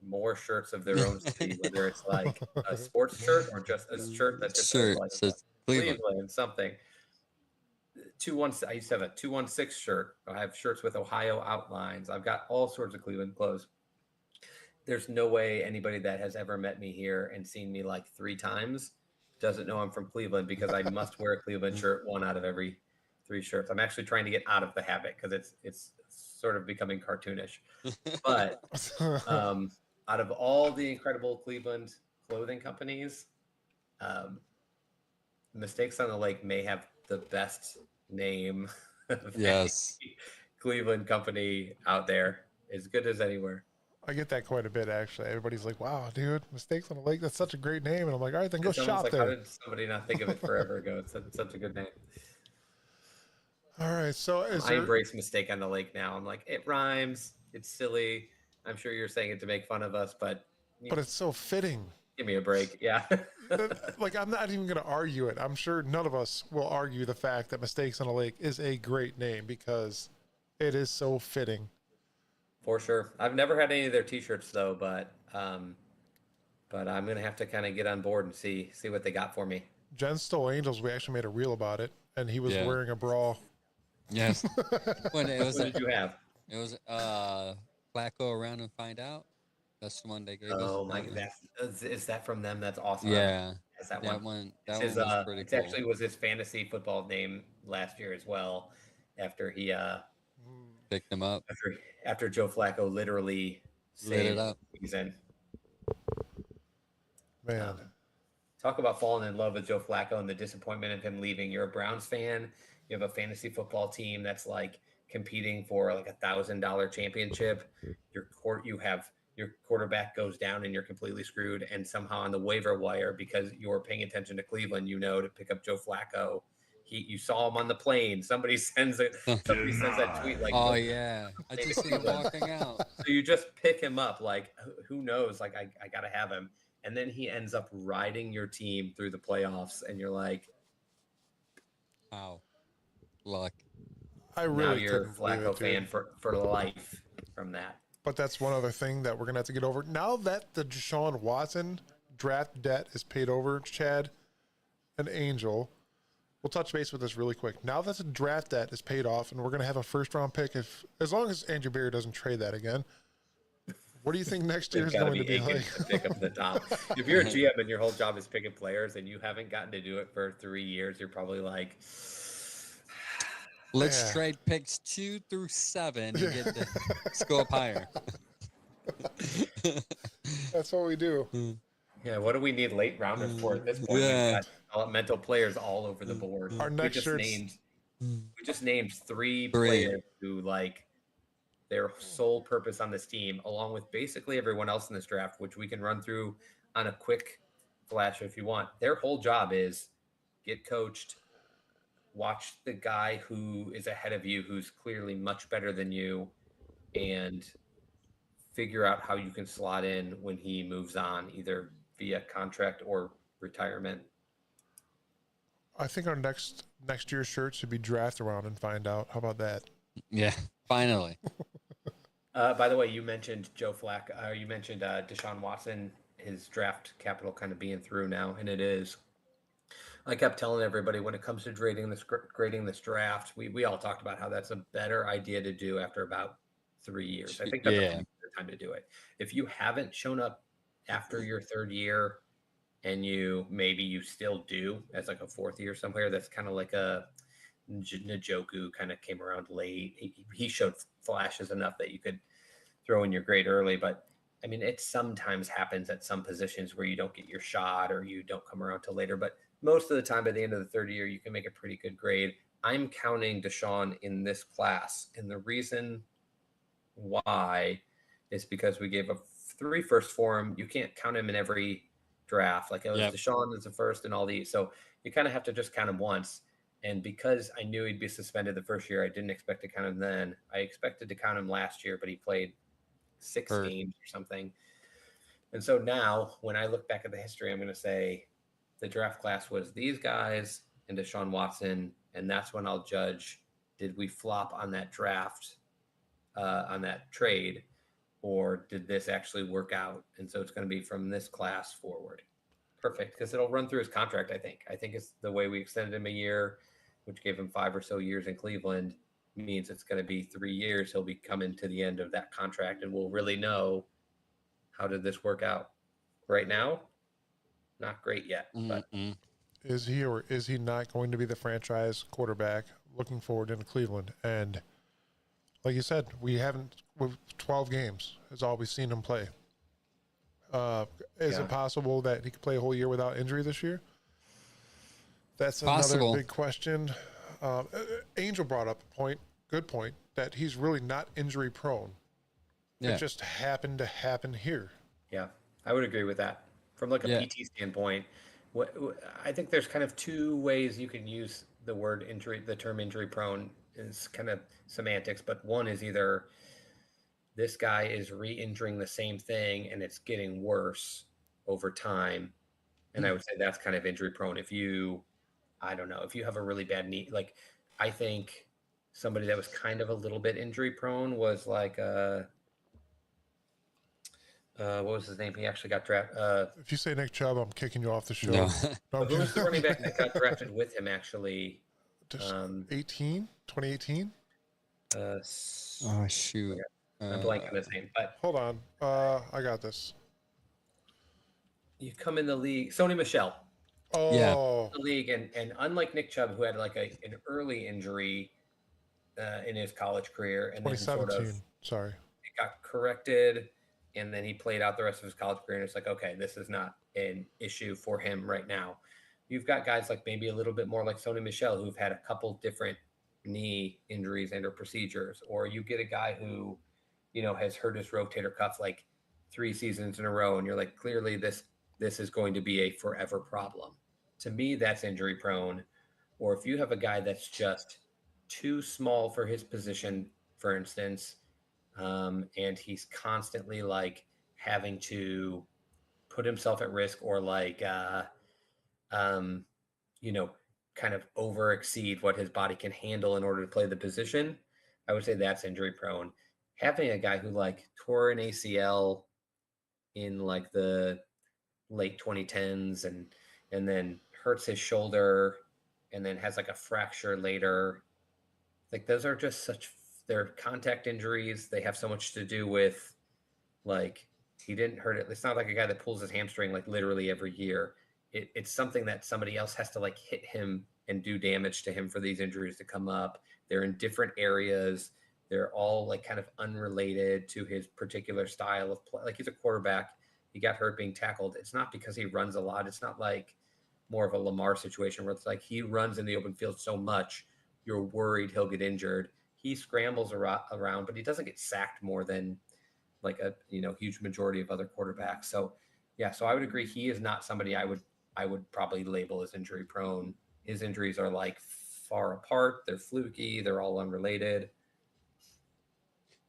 more shirts of their own city, whether it's like a sports shirt or just a shirt that just says like says Cleveland. Cleveland something. I used to have a 216 shirt. I have shirts with Ohio outlines. I've got all sorts of Cleveland clothes. There's no way anybody that has ever met me here and seen me like 3 times doesn't know I'm from Cleveland because I must wear a Cleveland shirt 1 out of every 3 shirts. I'm actually trying to get out of the habit because it's sort of becoming cartoonish. But out of all the incredible Cleveland clothing companies, Mistakes on the Lake may have the best name of Yes. any Cleveland company out there, as good as anywhere. I get that quite a bit, actually. Everybody's like, wow, dude, Mistakes on the Lake, that's such a great name. And I'm like, all right, then go Someone's shop like, there. how did somebody not think of it forever ago? It's such a good name. All right. So I embrace mistake on the lake now. I'm like, it rhymes. It's silly. I'm sure you're saying it to make fun of us, but it's so fitting. give me a break. Yeah. Like, I'm not even going to argue it. I'm sure none of us will argue the fact that Mistakes on a Lake is a great name because it is so fitting. For sure. I've never had any of their T-shirts though, but I'm gonna have to kind of get on board and see what they got for me. Jen Stole Angels, we actually made a reel about it, and he was Yeah. wearing a bra. Yes. When it was What did you have? It was Flacco around and find out. That's the one they gave us. Oh my God, is that from them? That's awesome. Yeah. Is that That one? one It's was pretty it cool. actually was his fantasy football name last year as well. After he Picked them up. after Joe Flacco literally Lit it saved up. the season. Man, Talk about falling in love with Joe Flacco and the disappointment of him leaving. You're a Browns fan. You have a fantasy football team that's like competing for like $1,000 championship. Your quarterback goes down and you're completely screwed. And somehow on the waiver wire, because you're paying attention to Cleveland, to pick up Joe Flacco. You saw him on the plane. Somebody sends that tweet like, oh yeah, I just seen him walking out. So you just pick him up. Like, who knows? Like, I got to have him. And then he ends up riding your team through the playoffs. And you're like, How? Luck. I really now you're a couldn't believe Flacco it, dude. fan for life from that. But that's one other thing that we're going to have to get over. Now that the Deshaun Watson draft debt is paid over, Chad and Angel, we'll touch base with this really quick. Now that the draft debt is paid off and we're going to have a first-round pick, as long as Andrew Berry doesn't trade that again, what do you think next year is going to be like? To pick up the top. If you're a GM and your whole job is picking players and you haven't gotten to do it for 3 years, you're probably like, let's trade picks 2 through 7 and get the go up higher. That's what we do. yeah, what do we need late rounders for at this point? Yeah. We've got developmental players all over the board. Our next we just named three players who like their sole purpose on this team, along with basically everyone else in this draft, which we can run through on a quick flash if you want. Their whole job is get coached, watch the guy who is ahead of you, who's clearly much better than you, and figure out how you can slot in when he moves on, either via contract or retirement. I think our next year's shirt should be draft around and find out. How about that? Yeah, finally. By the way, you mentioned Joe Flacco. You mentioned Deshaun Watson, his draft capital kind of being through now, and it is. I kept telling everybody when it comes to grading this draft, we all talked about how that's a better idea to do after about 3 years. I think that's a better time to do it. If you haven't shown up after your third year, and you still do as like a fourth year somewhere, that's kind of like a Njoku kind of came around late. He showed flashes enough that you could throw in your grade early, but I mean, it sometimes happens at some positions where you don't get your shot or you don't come around till later, but most of the time by the end of the third year, you can make a pretty good grade. I'm counting Deshaun in this class. And the reason why is because we gave a 3 first for him. You can't count him in every draft. Like it was Deshaun as a first and all these. So you kind of have to just count him once. And because I knew he'd be suspended the first year, I didn't expect to count him then. I expected to count him last year, but he played 6 games or something. And so now when I look back at the history, I'm going to say the draft class was these guys and Deshaun Watson. And that's when I'll judge, did we flop on that draft, on that trade, or did this actually work out? And so it's going to be from this class forward. Perfect, because it'll run through his contract, I think. I think it's the way we extended him a year, which gave him 5 or so years in Cleveland, means it's going to be 3 years. He'll be coming to the end of that contract, and we'll really know, how did this work out? Right now, not great yet. But is he or is he not going to be the franchise quarterback looking forward into Cleveland? And like you said, with 12 games is all we've seen him play. Is it possible that he could play a whole year without injury this year? That's another big question. Angel brought up a good point, that he's really not injury prone. Yeah. It just happened to happen here. Yeah, I would agree with that. From like a PT standpoint, I think there's kind of 2 ways you can use the word injury, the term injury prone. is kind of semantics, but one is either this guy is re-injuring the same thing and it's getting worse over time. And I would say that's kind of injury prone. If you, I don't know, if you have a really bad knee, like I think somebody that was kind of a little bit injury prone was like, what was his name? He actually got drafted. If you say Nick Chubb, I'm kicking you off the show. No. No, I'm Who was the kidding. running back that got drafted with him actually? Just 2018? Uh, Oh shoot. I'm blanking his name, but Hold on. I got this. you come in the league, Sony Michel. Oh, The league, and unlike Nick Chubb, who had like an early injury in his college career, and then sort 2017. of Sorry. it got corrected, and then he played out the rest of his college career, and it's like, okay, this is not an issue for him right now. You've got guys like maybe a little bit more like Sony Michel, who've had a couple different knee injuries and or procedures, or you get a guy who, you know, has hurt his rotator cuff like 3 seasons in a row, and you're like, clearly this is going to be a forever problem. To me, that's injury prone. Or if you have a guy that's just too small for his position, for instance, and he's constantly like having to put himself at risk or like, you know, kind of over exceed what his body can handle in order to play the position, I would say that's injury prone. Having a guy who like tore an ACL in like the late 2010s and then hurts his shoulder and then has like a fracture later, like those are just such, they're contact injuries. They have so much to do with like he didn't hurt it. It's not like a guy that pulls his hamstring like literally every year. It's something that somebody else has to like hit him and do damage to him for these injuries to come up. They're in different areas. They're all like kind of unrelated to his particular style of play. Like he's a quarterback. He got hurt being tackled. It's not because he runs a lot. It's not like more of a Lamar situation where it's like he runs in the open field so much, you're worried he'll get injured. He scrambles around, but he doesn't get sacked more than like a, you know, huge majority of other quarterbacks. So yeah, so I would agree he is not somebody I would probably label as injury prone. His injuries are like far apart. They're fluky. They're all unrelated.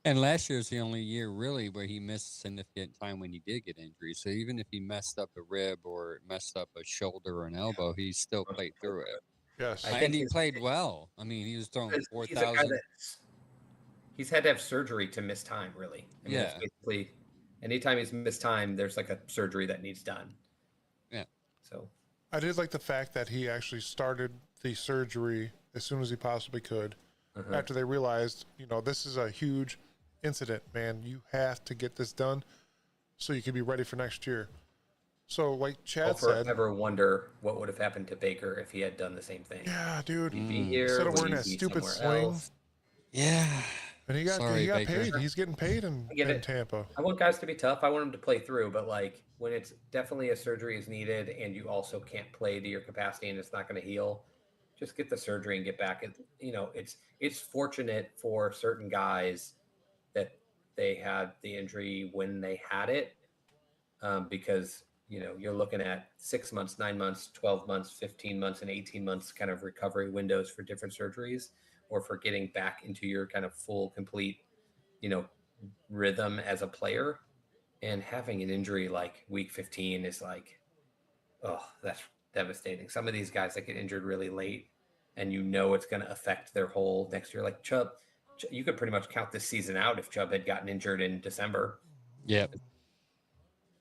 And last year's the only year really where he missed significant time when he did get injured. So even if he messed up a rib or messed up a shoulder or an elbow, he still played through it. Yes. And he played well. I mean, he was throwing He's a guy 4,000. that's, he's had to have surgery to miss time, really. I mean, it's basically anytime he's missed time, there's like a surgery that needs done. Yeah. So I did like the fact that he actually started the surgery as soon as he possibly could after they realized, you know, this is a huge incident, man. You have to get this done so you can be ready for next year. So like Chad said, forever wonder what would have happened to Baker if he had done the same thing. yeah, dude, He'd be here. instead of would wearing he that be stupid somewhere sling, else? Yeah. and he got Baker. paid. He's getting paid in it. Tampa. I want guys to be tough. I want them to play through, but like when it's definitely a surgery is needed and you also can't play to your capacity and it's not going to heal, just get the surgery and get back. You know, it's fortunate for certain guys that they had the injury when they had it, because you know you're looking at 6 months, 9 months, 12 months, 15 months, and 18 months kind of recovery windows for different surgeries, or for getting back into your kind of full, complete, you know, rhythm as a player. And having an injury like week 15 is like, oh, that's devastating. Some of these guys that get injured really late and you know it's going to affect their whole next year. Like Chubb, you could pretty much count this season out if Chubb had gotten injured in December. Yep.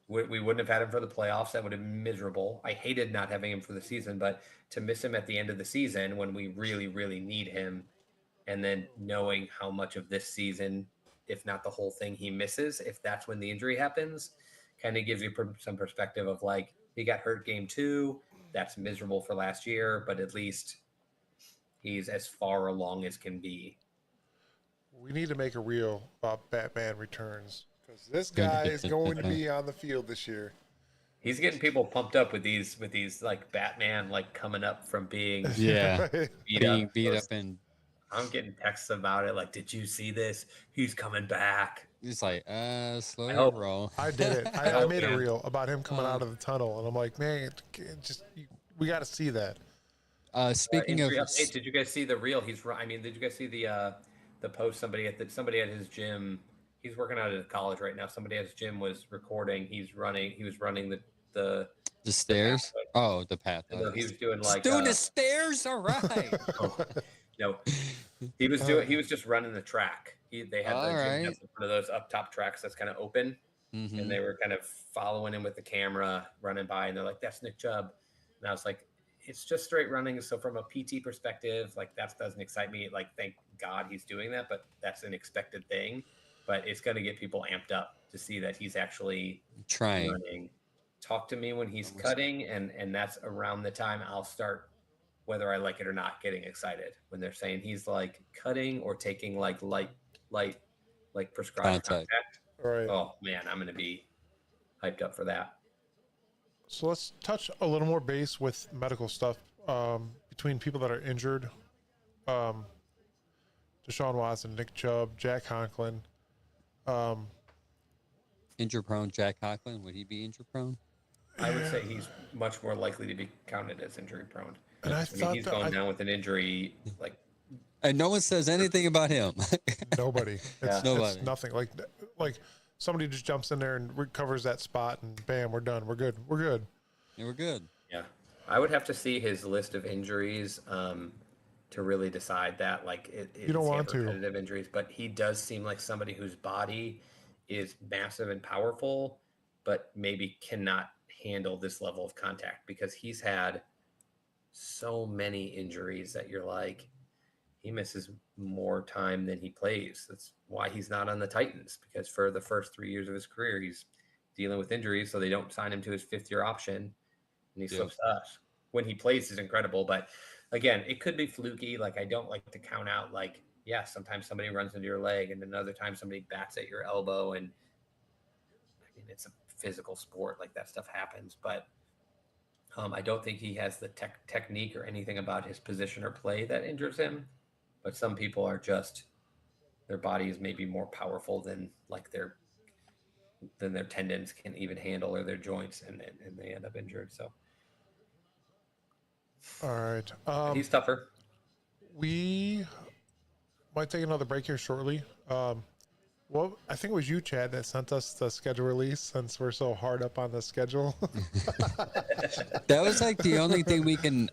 We wouldn't have had him for the playoffs. That would have been miserable. I hated not having him for the season, but to miss him at the end of the season when we really, really need him, and then knowing how much of this season, if not the whole thing, he misses, if that's when the injury happens, kind of gives you some perspective of like, he got hurt game 2. That's miserable for last year, but at least he's as far along as can be. We need to make a reel about Batman Returns because this guy is going to be on the field this year. He's getting people pumped up with these like Batman like coming up from being beat up and I'm getting texts about it like, did you see this? He's coming back. He's like, slow roll. I did it. I made a reel about him coming out of the tunnel, and I'm like, man, we got to see that. Speaking of, Injury update. Did you guys see the reel? I mean, did you guys see the post? Somebody at his gym. He's working out at college right now. Somebody at his gym was recording. He was running the the the stairs. pathway. Oh, the path. And no, he was doing Just like doing the stairs. All right. oh, no, he was just running the track. They had the All gym right. has one of those up top tracks that's kind of open, and they were kind of following him with the camera, running by, and they're like, "That's Nick Chubb," and I was like, "It's just straight running." So from a PT perspective, like that doesn't excite me. Like, thank God he's doing that, but that's an expected thing. But it's going to get people amped up to see that he's actually Trying. running. Talk to me when he's cutting, and that's around the time I'll start, whether I like it or not, getting excited when they're saying he's like cutting or taking like light like prescribed contact. Right. Oh man, I'm gonna be hyped up for that. So let's touch a little more base with medical stuff between people that are injured. Deshaun Watson, Nick Chubb, Jack Conklin. Injury prone Jack Conklin. Would he be injury prone? I would say he's much more likely to be counted as injury prone. And I mean, he's going down with an injury like. And no one says anything about him. Nobody. It's Nobody. nothing. Like somebody just jumps in there and recovers that spot, and bam, we're done. We're good. We're good. Yeah, we're good. Yeah, I would have to see his list of injuries to really decide that. Like, you don't want to repetitive injuries, but he does seem like somebody whose body is massive and powerful, but maybe cannot handle this level of contact because he's had so many injuries that you're like, he misses more time than he plays. That's why he's not on the Titans, because for the first 3 years of his career, he's dealing with injuries, so they don't sign him to his 5th-year option, and he slips to us. When he plays, is incredible, but again, it could be fluky. Like, I don't like to count out, like, yeah, sometimes somebody runs into your leg, and another time somebody bats at your elbow, and I mean, it's a physical sport. Like, that stuff happens, but I don't think he has the technique or anything about his position or play that injures him. But some people are just, their body is maybe more powerful than like their tendons can even handle, or their joints, and they end up injured. So, all right, he's tougher. We might take another break here shortly. Well, I think it was you, Chad, that sent us the schedule release, since we're so hard up on the schedule. That was like the only thing we can.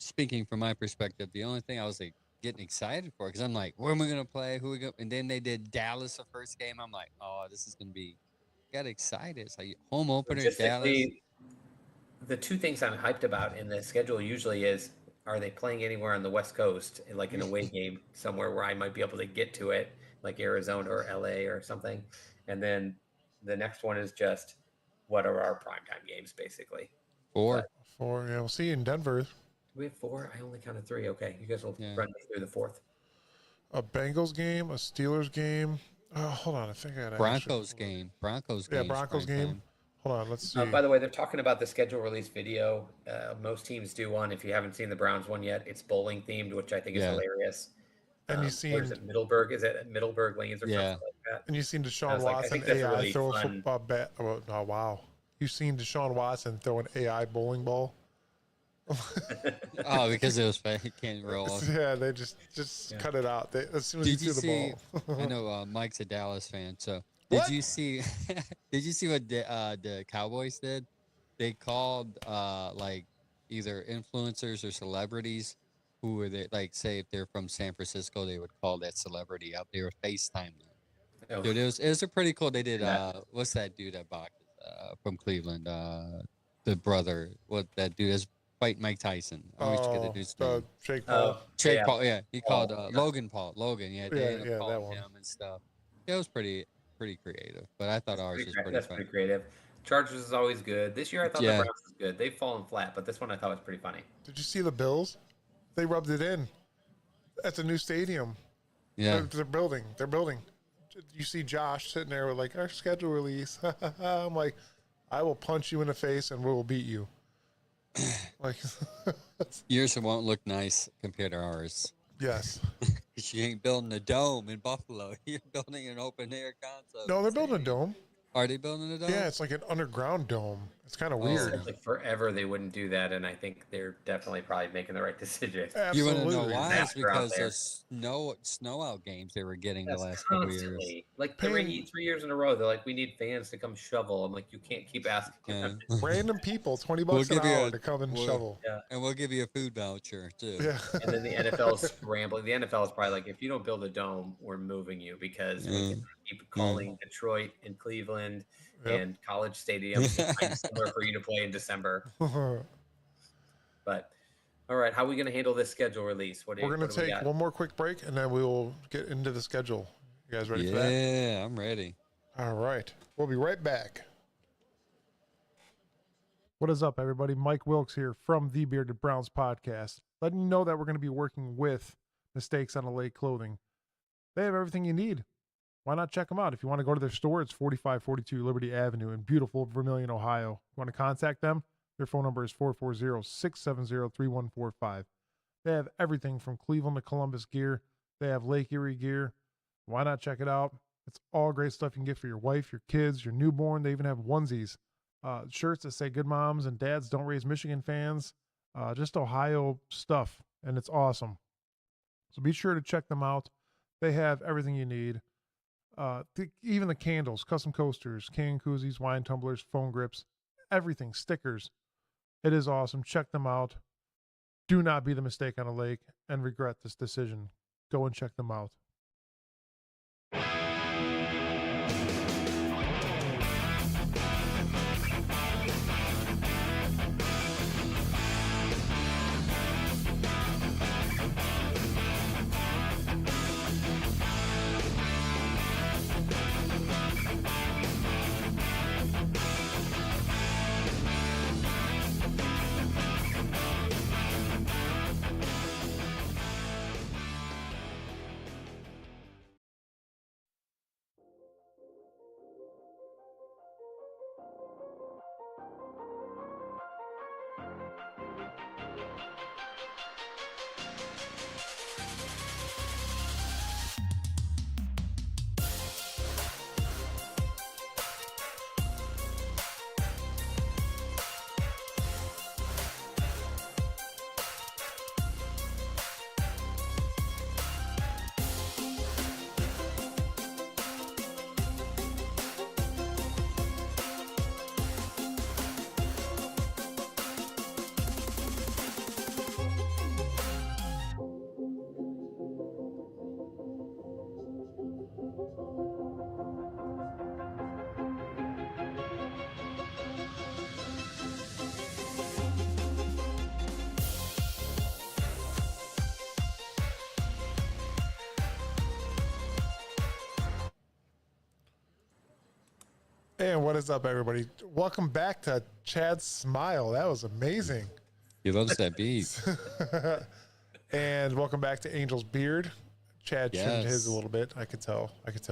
Speaking from my perspective, the only thing I was like getting excited for, because I'm like, where am I gonna play? Who we go? And then they did Dallas the first game. I'm like, oh, this is gonna be. Got excited. It's like home opener, Dallas. The two things I'm hyped about in the schedule usually is, are they playing anywhere on the West Coast, like an away game somewhere where I might be able to get to it, like Arizona or LA or something. And then the next one is just, what are our primetime games, basically? Four. Yeah, we'll see you in Denver. We have 4. I only counted 3. Okay, you guys will run me through the 4th. A Bengals game, a Steelers game. Oh, hold on, I think I had Broncos game. Yeah, Broncos game. Hold on, let's see. By the way, they're talking about the schedule release video. Most teams do one. If you haven't seen the Browns one yet, it's bowling themed, which I think is hilarious. And you seen, where is it, Middleburg? Is it at Middleburg Lanes or something like that? And you seen Deshaun Watson AI really throw a football bat? Oh wow! You seen Deshaun Watson throw an AI bowling ball? Oh, because it was fake. He can't roll. Yeah, they just cut it out. As soon as Did you see the ball. I know Mike's a Dallas fan, so did you see? Did you see what the Cowboys did? They called like either influencers or celebrities who were they, like, say if they're from San Francisco, they would call that celebrity up. They were FaceTime them. Oh. Dude, it was a pretty cool. They did what's that dude that boxed from Cleveland? The brother. What that dude is fight Mike Tyson. I always forget the dude's name. Jake Paul. Jake Paul. Yeah, he called Logan Paul. Logan. Yeah, they ended up that calling one. him and stuff. It was pretty creative, but I thought ours was pretty That's fun. pretty creative. Chargers is always good. This year I thought the Browns was good. They've fallen flat, but this one I thought was pretty funny. Did you see the Bills? They rubbed it in at the new stadium. Yeah, they're building. You see Josh sitting there with like, our schedule release. I'm like, I will punch you in the face and we will beat you. Like, yours won't look nice compared to ours. Yes. You ain't building a dome in Buffalo. You're building an open air concept. No, they're building a dome. Are they building a dome? Yeah, it's like an underground dome. It's kind of Oh. weird. Said, like forever they wouldn't do that, and I think they're definitely probably making the right decision. You want to know Absolutely. why? It's Disaster out because there. those snow out games they were getting the That's last couple of years. constantly like Paying 3 years in a row. They're like, we need fans to come shovel. I'm like, you can't keep asking them. random people $20 We'll an give you hour a- to come and we'll- shovel. Yeah. And we'll give you a food voucher too. Yeah. And then the NFL is scrambling. The NFL is probably like, if you don't build a dome, we're moving you because we can keep calling Detroit and Cleveland Yep. and college stadiums to find somewhere for you to play in December. But all right, how are we going to handle this schedule release? What do We're going what to do we take got? one more quick break and then we will get into the schedule. You guys ready for that? Yeah, I'm ready. All right. We'll be right back. What is up, everybody? Mike Wilkes here from the Bearded Browns podcast, letting you know that we're going to be working with Mistakes on a Lake Clothing. They have everything you need. Why not check them out? If you want to go to their store, it's 4542 Liberty Avenue in beautiful Vermilion, Ohio. You want to contact them? Their phone number is 440-670-3145. They have everything from Cleveland to Columbus gear. They have Lake Erie gear. Why not check it out? It's all great stuff you can get for your wife, your kids, your newborn. They even have onesies, shirts that say good moms and dads don't raise Michigan fans, just Ohio stuff, and it's awesome. So be sure to check them out. They have everything you need. Even the candles, custom coasters, can koozies, wine tumblers, phone grips, everything, stickers. It is awesome. Check them out. Do not be the mistake on a lake and regret this decision. Go and check them out. And what is up, everybody? Welcome back to Chad's Smile. That was amazing. He loves that beat. And welcome back to Angel's Beard. Chad trimmed his Yes. a little bit. I could tell. I keep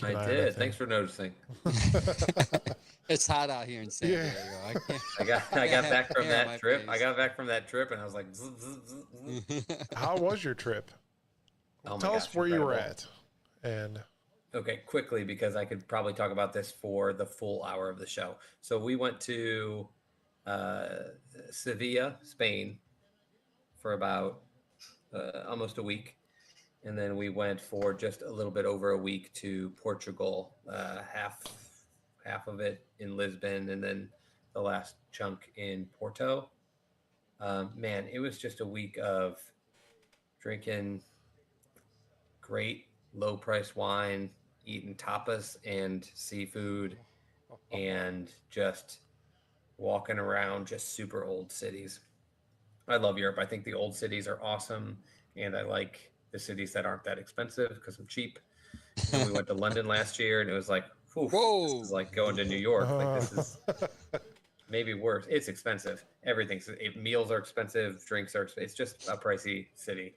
an eye I on that did. thing. Thanks for noticing. It's hot out here in San Yeah. Diego. I can't. I got back from hair on that my trip. I face. got back from that trip, and I was like, zzz, zzz, zzz, zzz. How was your trip? Oh my Tell us gosh, where you were incredible. at. And Okay, quickly, because I could probably talk about this for the full hour of the show. So we went to Sevilla, Spain, for about almost a week, and then we went for just a little bit over a week to Portugal, half of it in Lisbon, and then the last chunk in Porto. Man, it was just a week of drinking great low price wine, eating tapas and seafood, and just walking around just super old cities. I love Europe. I think the old cities are awesome, and I like the cities that aren't that expensive because I'm cheap. And we went to London last year, and it was like, whew, Whoa. this is like going to New York. Like this is maybe worse. It's expensive. Everything's meals are expensive, drinks are expensive. It's just a pricey city.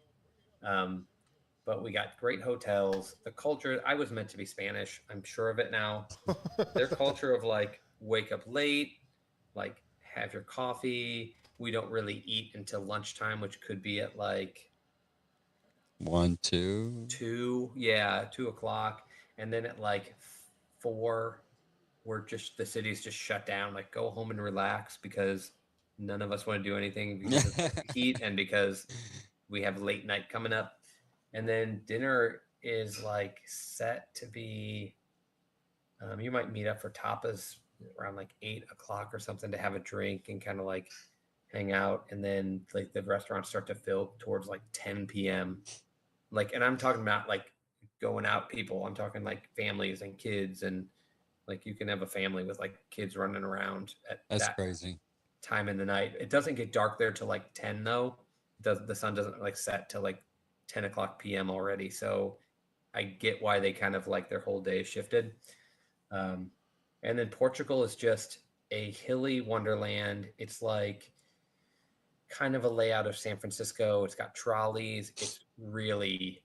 But we got great hotels. The culture, I was meant to be Spanish. I'm sure of it now. Their culture of like wake up late, like have your coffee. We don't really eat until lunchtime, which could be at like 1, 2. 2 o'clock. And then at like 4, the city's just shut down. Like, go home and relax because none of us want to do anything because of the heat and because we have late night coming up. And then dinner is like set to be. You might meet up for tapas around like 8 o'clock or something to have a drink and kind of like hang out, and then like the restaurants start to fill towards like 10 p.m. Like, and I'm talking about like going out people. I'm talking like families and kids, and like you can have a family with like kids running around at That's that crazy. time in the night. It doesn't get dark there till like 10 though. The sun doesn't like set till like 10 o'clock p.m. already. So I get why they kind of like their whole day shifted. And then Portugal is just a hilly wonderland. It's like kind of a layout of San Francisco. It's got trolleys. It's really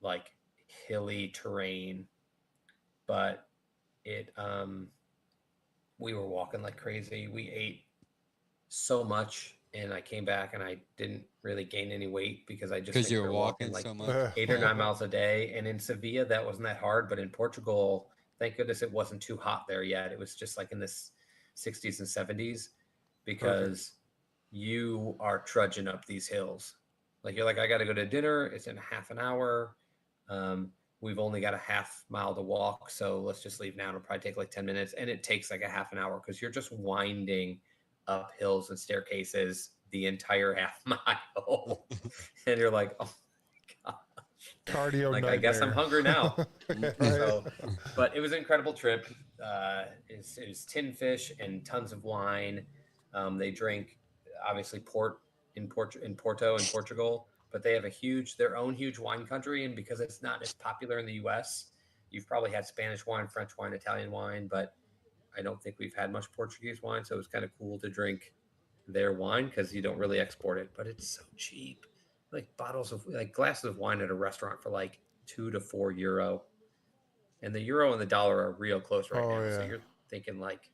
like hilly terrain, but it we were walking like crazy. We ate so much, and I came back and I didn't really gain any weight because I just Because think you we were were walking walking like so much. 8 or 9 miles a day. And in Sevilla, that wasn't that hard, but in Portugal, thank goodness it wasn't too hot there yet. It was just like in this 60s and 70s because you are trudging up these hills. Like you're like, I got to go to dinner. It's in half an hour. We've only got a half mile to walk, so let's just leave now. It'll probably take like 10 minutes, and it takes like a half an hour because you're just winding up hills and staircases the entire half mile, and you're like, oh my god, Cardio like nightmare. I guess I'm hungry now. Right. So, but it was an incredible trip. It was tin fish and tons of wine. They drink obviously port in Porto in Portugal, but they have their own huge wine country, and because it's not as popular in the U.S., you've probably had Spanish wine, French wine, Italian wine, but I don't think we've had much Portuguese wine, so it was kind of cool to drink their wine because you don't really export it, but it's so cheap. Like glasses of wine at a restaurant for like €2 to €4, and the euro and the dollar are real close right now. So Yeah. you're thinking like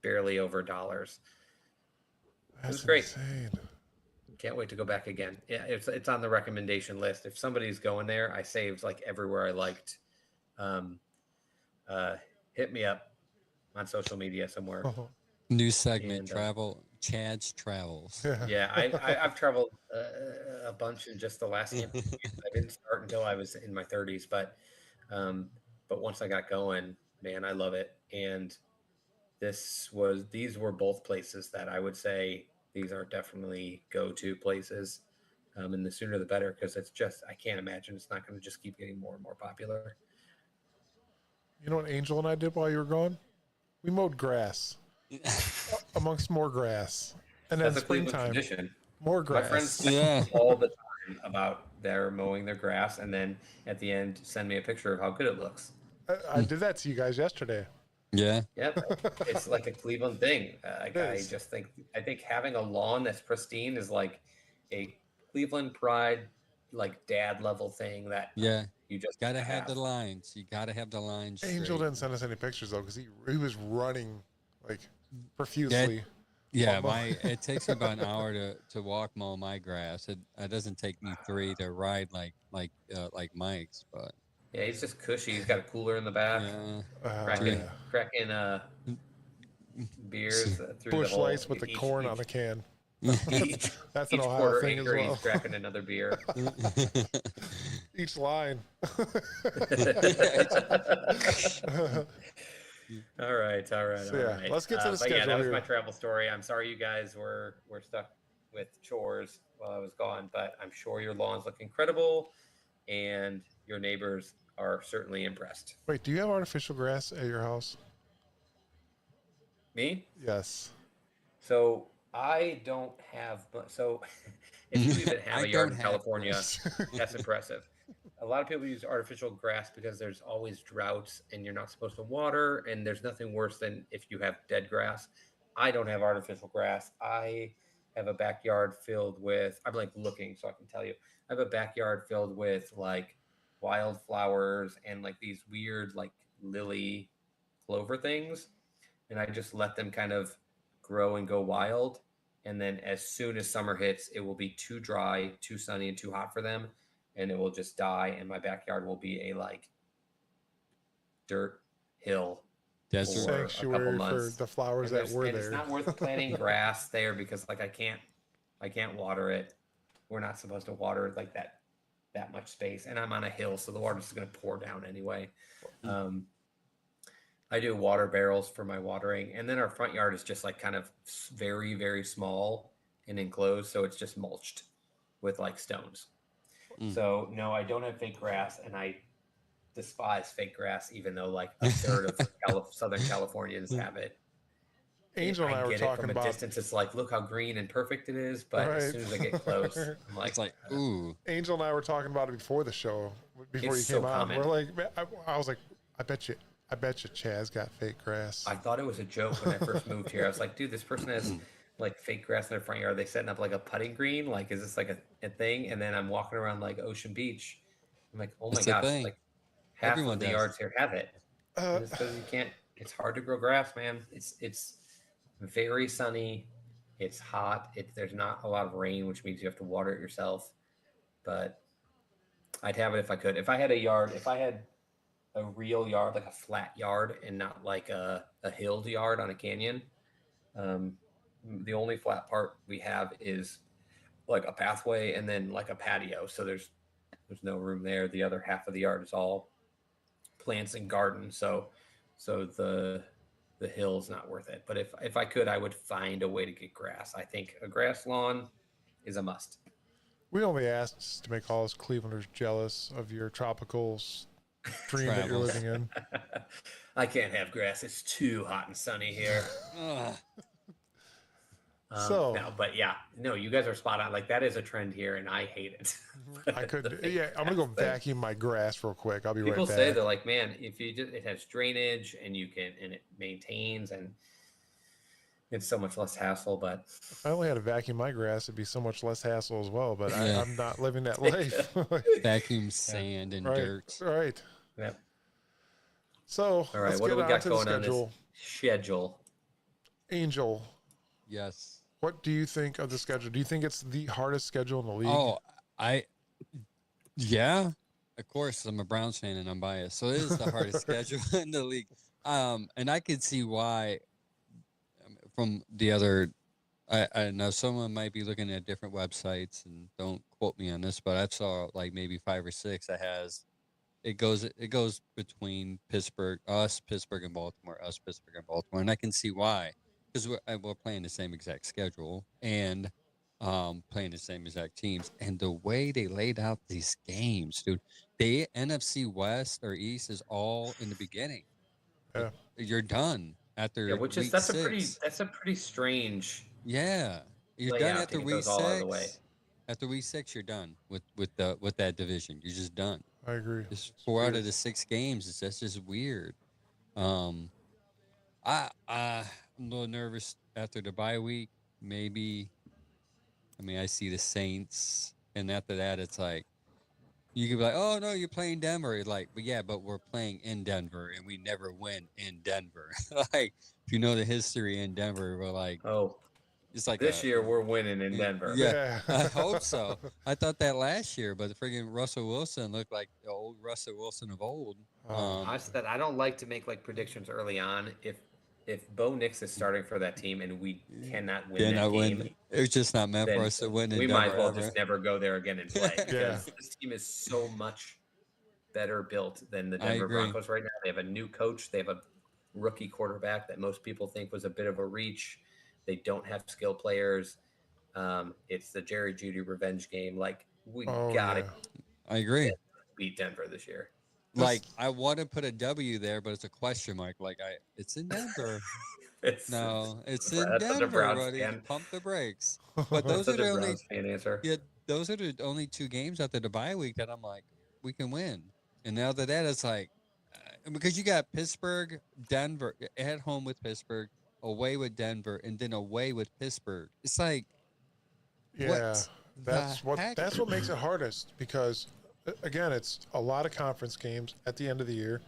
barely over dollars. That's was great. insane. Can't wait to go back again. Yeah, it's on the recommendation list. If somebody's going there, I saved like everywhere I liked. Um, Hit me up on social media somewhere. New segment, And, Chad's Travels. Yeah, I've traveled a bunch in just the last year. I didn't start until I was in my 30s, but once I got going, man, I love it. And these were both places that I would say these are definitely go-to places. And the sooner the better, because I can't imagine it's not going to just keep getting more and more popular. You know what Angel and I did while you were gone? We mowed grass amongst more grass. And then That's a Cleveland springtime, tradition. more My grass. friends text me all the time about their mowing their grass, and then at the end send me a picture of how good it looks. I did that to you guys yesterday. Yeah. Yep, it's like a Cleveland thing. I think having a lawn that's pristine is like a Cleveland pride, like dad level thing that you just gotta have the lines. You gotta have the lines. Angel straight. didn't send us any pictures though, because he was running like profusely. It takes me about an hour to walk mow my grass. It doesn't take me 3 to ride like Mike's, but yeah, he's just cushy. He's got a cooler in the back, cracking beers through Bush the whole, lights with the corn on the can. That's an each Ohio quarter thing as acre, well. he's cracking another beer. Each line. All right. Let's get to the schedule that was here. my travel story. I'm sorry you guys were stuck with chores while I was gone, but I'm sure your lawns look incredible, and your neighbors are certainly impressed. Wait, do you have artificial grass at your house? Me? Yes. So I don't have. So if you even have a yard in California, that's impressive. A lot of people use artificial grass because there's always droughts and you're not supposed to water, and there's nothing worse than if you have dead grass. I don't have artificial grass. I have a backyard filled with, I'm like looking so I can tell you. I have a backyard filled with like wildflowers and like these weird like lily clover things. And I just let them kind of grow and go wild. And then as soon as summer hits, it will be too dry, too sunny, and too hot for them. And it will just die. And my backyard will be a like dirt hill Desert. for a couple Sanctuary for months. the flowers And that were it's there. not worth planting grass there because like I can't water it. We're not supposed to water like that much space, and I'm on a hill, so the water's just going to pour down anyway. I do water barrels for my watering, and then our front yard is just like kind of very, very small and enclosed, so it's just mulched with like stones. So no, I don't have fake grass, and I despise fake grass, even though like a third of Southern Californians have it. Angel and I were get it talking from a about distance. It's like, look how green and perfect it is. But as Right. soon as I get close, I'm like, It's like, ooh. Angel and I were talking about it before the show, before It's you came so on. common. We're like, man, I was like, I bet you Chaz got fake grass. I thought it was a joke when I first moved here. I was like, dude, this person has like fake grass in their front yard. They setting up like a putting green. Like, is this like a thing? And then I'm walking around like Ocean Beach. I'm like, oh my It's a gosh, thing. like half Everyone of the does. yards here have it. It's because you can't. It's hard to grow grass, man. It's very sunny. It's hot. There's not a lot of rain, which means you have to water it yourself. But I'd have it if I could. If I had a yard, if I had a real yard, like a flat yard, and not like a hilled yard on a canyon. The only flat part we have is like a pathway and then like a patio. So there's no room there. The other half of the yard is all plants and garden. So the hill's not worth it. But if I could, I would find a way to get grass. I think a grass lawn is a must. We only asked to make all us Clevelanders jealous of your tropical dream that you're Travels. living in. I can't have grass. It's too hot and sunny here. Ugh. No, but yeah, no, you guys are spot on. Like that is a trend here, and I hate it. I could, yeah. I'm gonna go vacuum my grass real quick. I'll be People right back. say they're like, man, if you just it has drainage and it maintains and it's so much less hassle. But If I only had to vacuum my grass, it'd be so much less hassle as well. But Yeah. I'm not living that life. Vacuum sand and right, dirt. right. yeah. So All right, let's what do get we on got to the going on schedule. this schedule? Angel, Yes. what do you think of the schedule? Do you think it's the hardest schedule in the league? Oh, yeah. Of course, I'm a Browns fan and I'm biased, so it is the hardest schedule in the league. And I could see why. From the other, I know someone might be looking at different websites, and don't quote me on this, but I saw like maybe 5 or 6 that has. It goes between Pittsburgh and Baltimore, Pittsburgh and Baltimore, and I can see why, because we're playing the same exact schedule and playing the same exact teams, and the way they laid out these games, dude. The NFC West or East is all in the beginning. Yeah. You're done after Yeah, which is week that's 6. a pretty strange. Yeah, you're layout done to after get week those all out of the way. 6. After week 6, you're done with that division. You're just done. I agree. Just 4 out of the 6 games. That's just weird. I'm a little nervous after the bye week. Maybe, I mean, I see the Saints, and after that, it's like you could be like, "Oh no, you're playing Denver." You're like, but yeah, but we're playing in Denver, and we never win in Denver. Like, if you know the history in Denver, we're like, Oh, it's like this year we're winning in Denver. Yeah, I hope so. I thought that last year, but the friggin' Russell Wilson looked like the old Russell Wilson of old. I said I don't like to make like predictions early on. If Bo Nix is starting for that team and we cannot win that game, it was just not meant then for us to win. In we Denver might as well ever. just never go there again and play. Yeah. Because this team is so much better built than the Denver agree. Broncos right now. They have a new coach. They have a rookie quarterback that most people think was a bit of a reach. They don't have skill players. It's the Jerry Jeudy revenge game. Like we gotta I agree. beat Denver this year. Like I want to put a W there, but it's a question mark. Like it's in Denver. It's It's in that's such a Denver, Browns buddy. fan. Pump the brakes. But those are such the a only Browns fan answer. those are the only 2 games after the bye week that I'm like, we can win. And now that it's like, because you got Pittsburgh, Denver at home with Pittsburgh, away with Denver, and then away with Pittsburgh. It's like, Yeah, what the that's heck? what makes it hardest because again, it's a lot of conference games at the end of the year.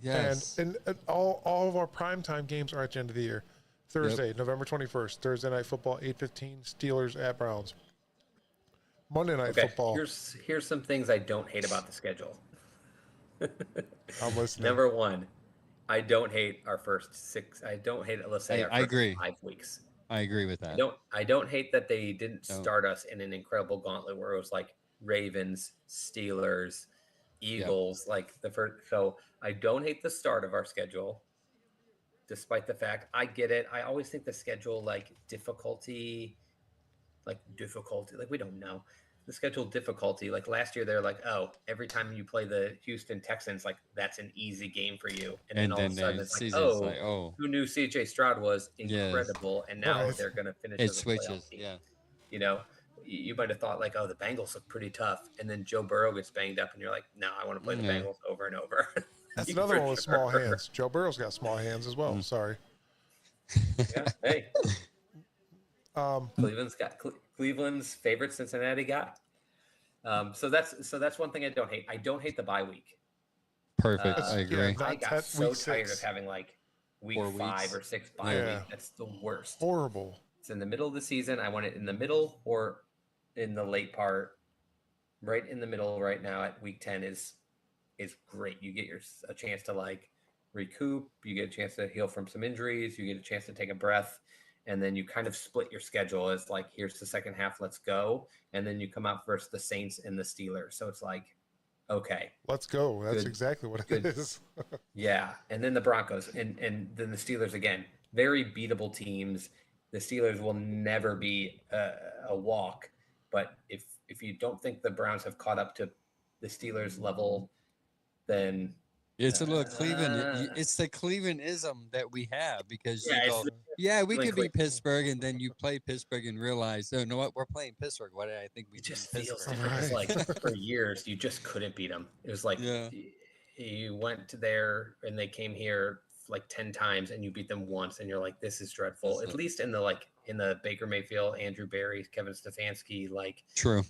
Yes. And all of our primetime games are at the end of the year. Thursday, November 21st, Thursday Night Football, 8:15, Steelers at Browns. Monday Night Football. Here's some things I don't hate about the schedule. I'm listening. Number 1, I don't hate our first 6. I don't hate, let's say, our I first agree. 5 weeks. I agree with that. I don't hate that they didn't No. start us in an incredible gauntlet where it was like Ravens, Steelers, Yep. Eagles, like the first. So I don't hate the start of our schedule, despite the fact I get it. I always think the schedule difficulty, like we don't know the schedule difficulty. Like last year, they're like, oh, every time you play the Houston Texans, like that's an easy game for you, and then all of a sudden it's like, season's oh, like, oh, who knew CJ Stroud was yes, incredible, and now Right. they're going to finish it as a playoff switches. team. Yeah. You know, you might have thought like, oh, the Bengals look pretty tough, and then Joe Burrow gets banged up, and you're like, no, I want to play the Yeah. Bengals over and over. That's Like, another for one with sure. small hands. Joe Burrow's got small hands as well. Mm. Sorry. Yeah, hey, Um, Cleveland's favorite Cincinnati guy. So that's one thing I don't hate. I don't hate the bye week. Perfect. Uh, I agree. yeah, I Not got so week tired of 6. having like week 4 5 weeks. or 6 bye Yeah. week. That's the worst. horrible. It's in the middle of the season. I want it in the middle or in the late part. Right in the middle right now at week 10 is great. You get a chance to like recoup. You get a chance to heal from some injuries. You get a chance to take a breath. And then you kind of split your schedule as like, here's the second half, let's go. And then you come out versus the Saints and the Steelers. So it's like, okay, Let's go. That's Good. exactly what it Good. is. yeah. And then the Broncos and then the Steelers again, very beatable teams. The Steelers will never be a walk. But if you don't think the Browns have caught up to the Steelers level, then It's a little Cleveland. It's the Clevelandism that we have because yeah, you go, it's yeah, we like could be Cle- Pittsburgh, and then you play Pittsburgh and realize, oh, you know what, we're playing Pittsburgh. What did I think we it beat just feels Pittsburgh? different. It's Right. like for years you just couldn't beat them. It was like Yeah. you went to there and they came here like 10 times and you beat them once and you're like, this is dreadful. That's At least in the Baker Mayfield, Andrew Berry, Kevin Stefanski, like True.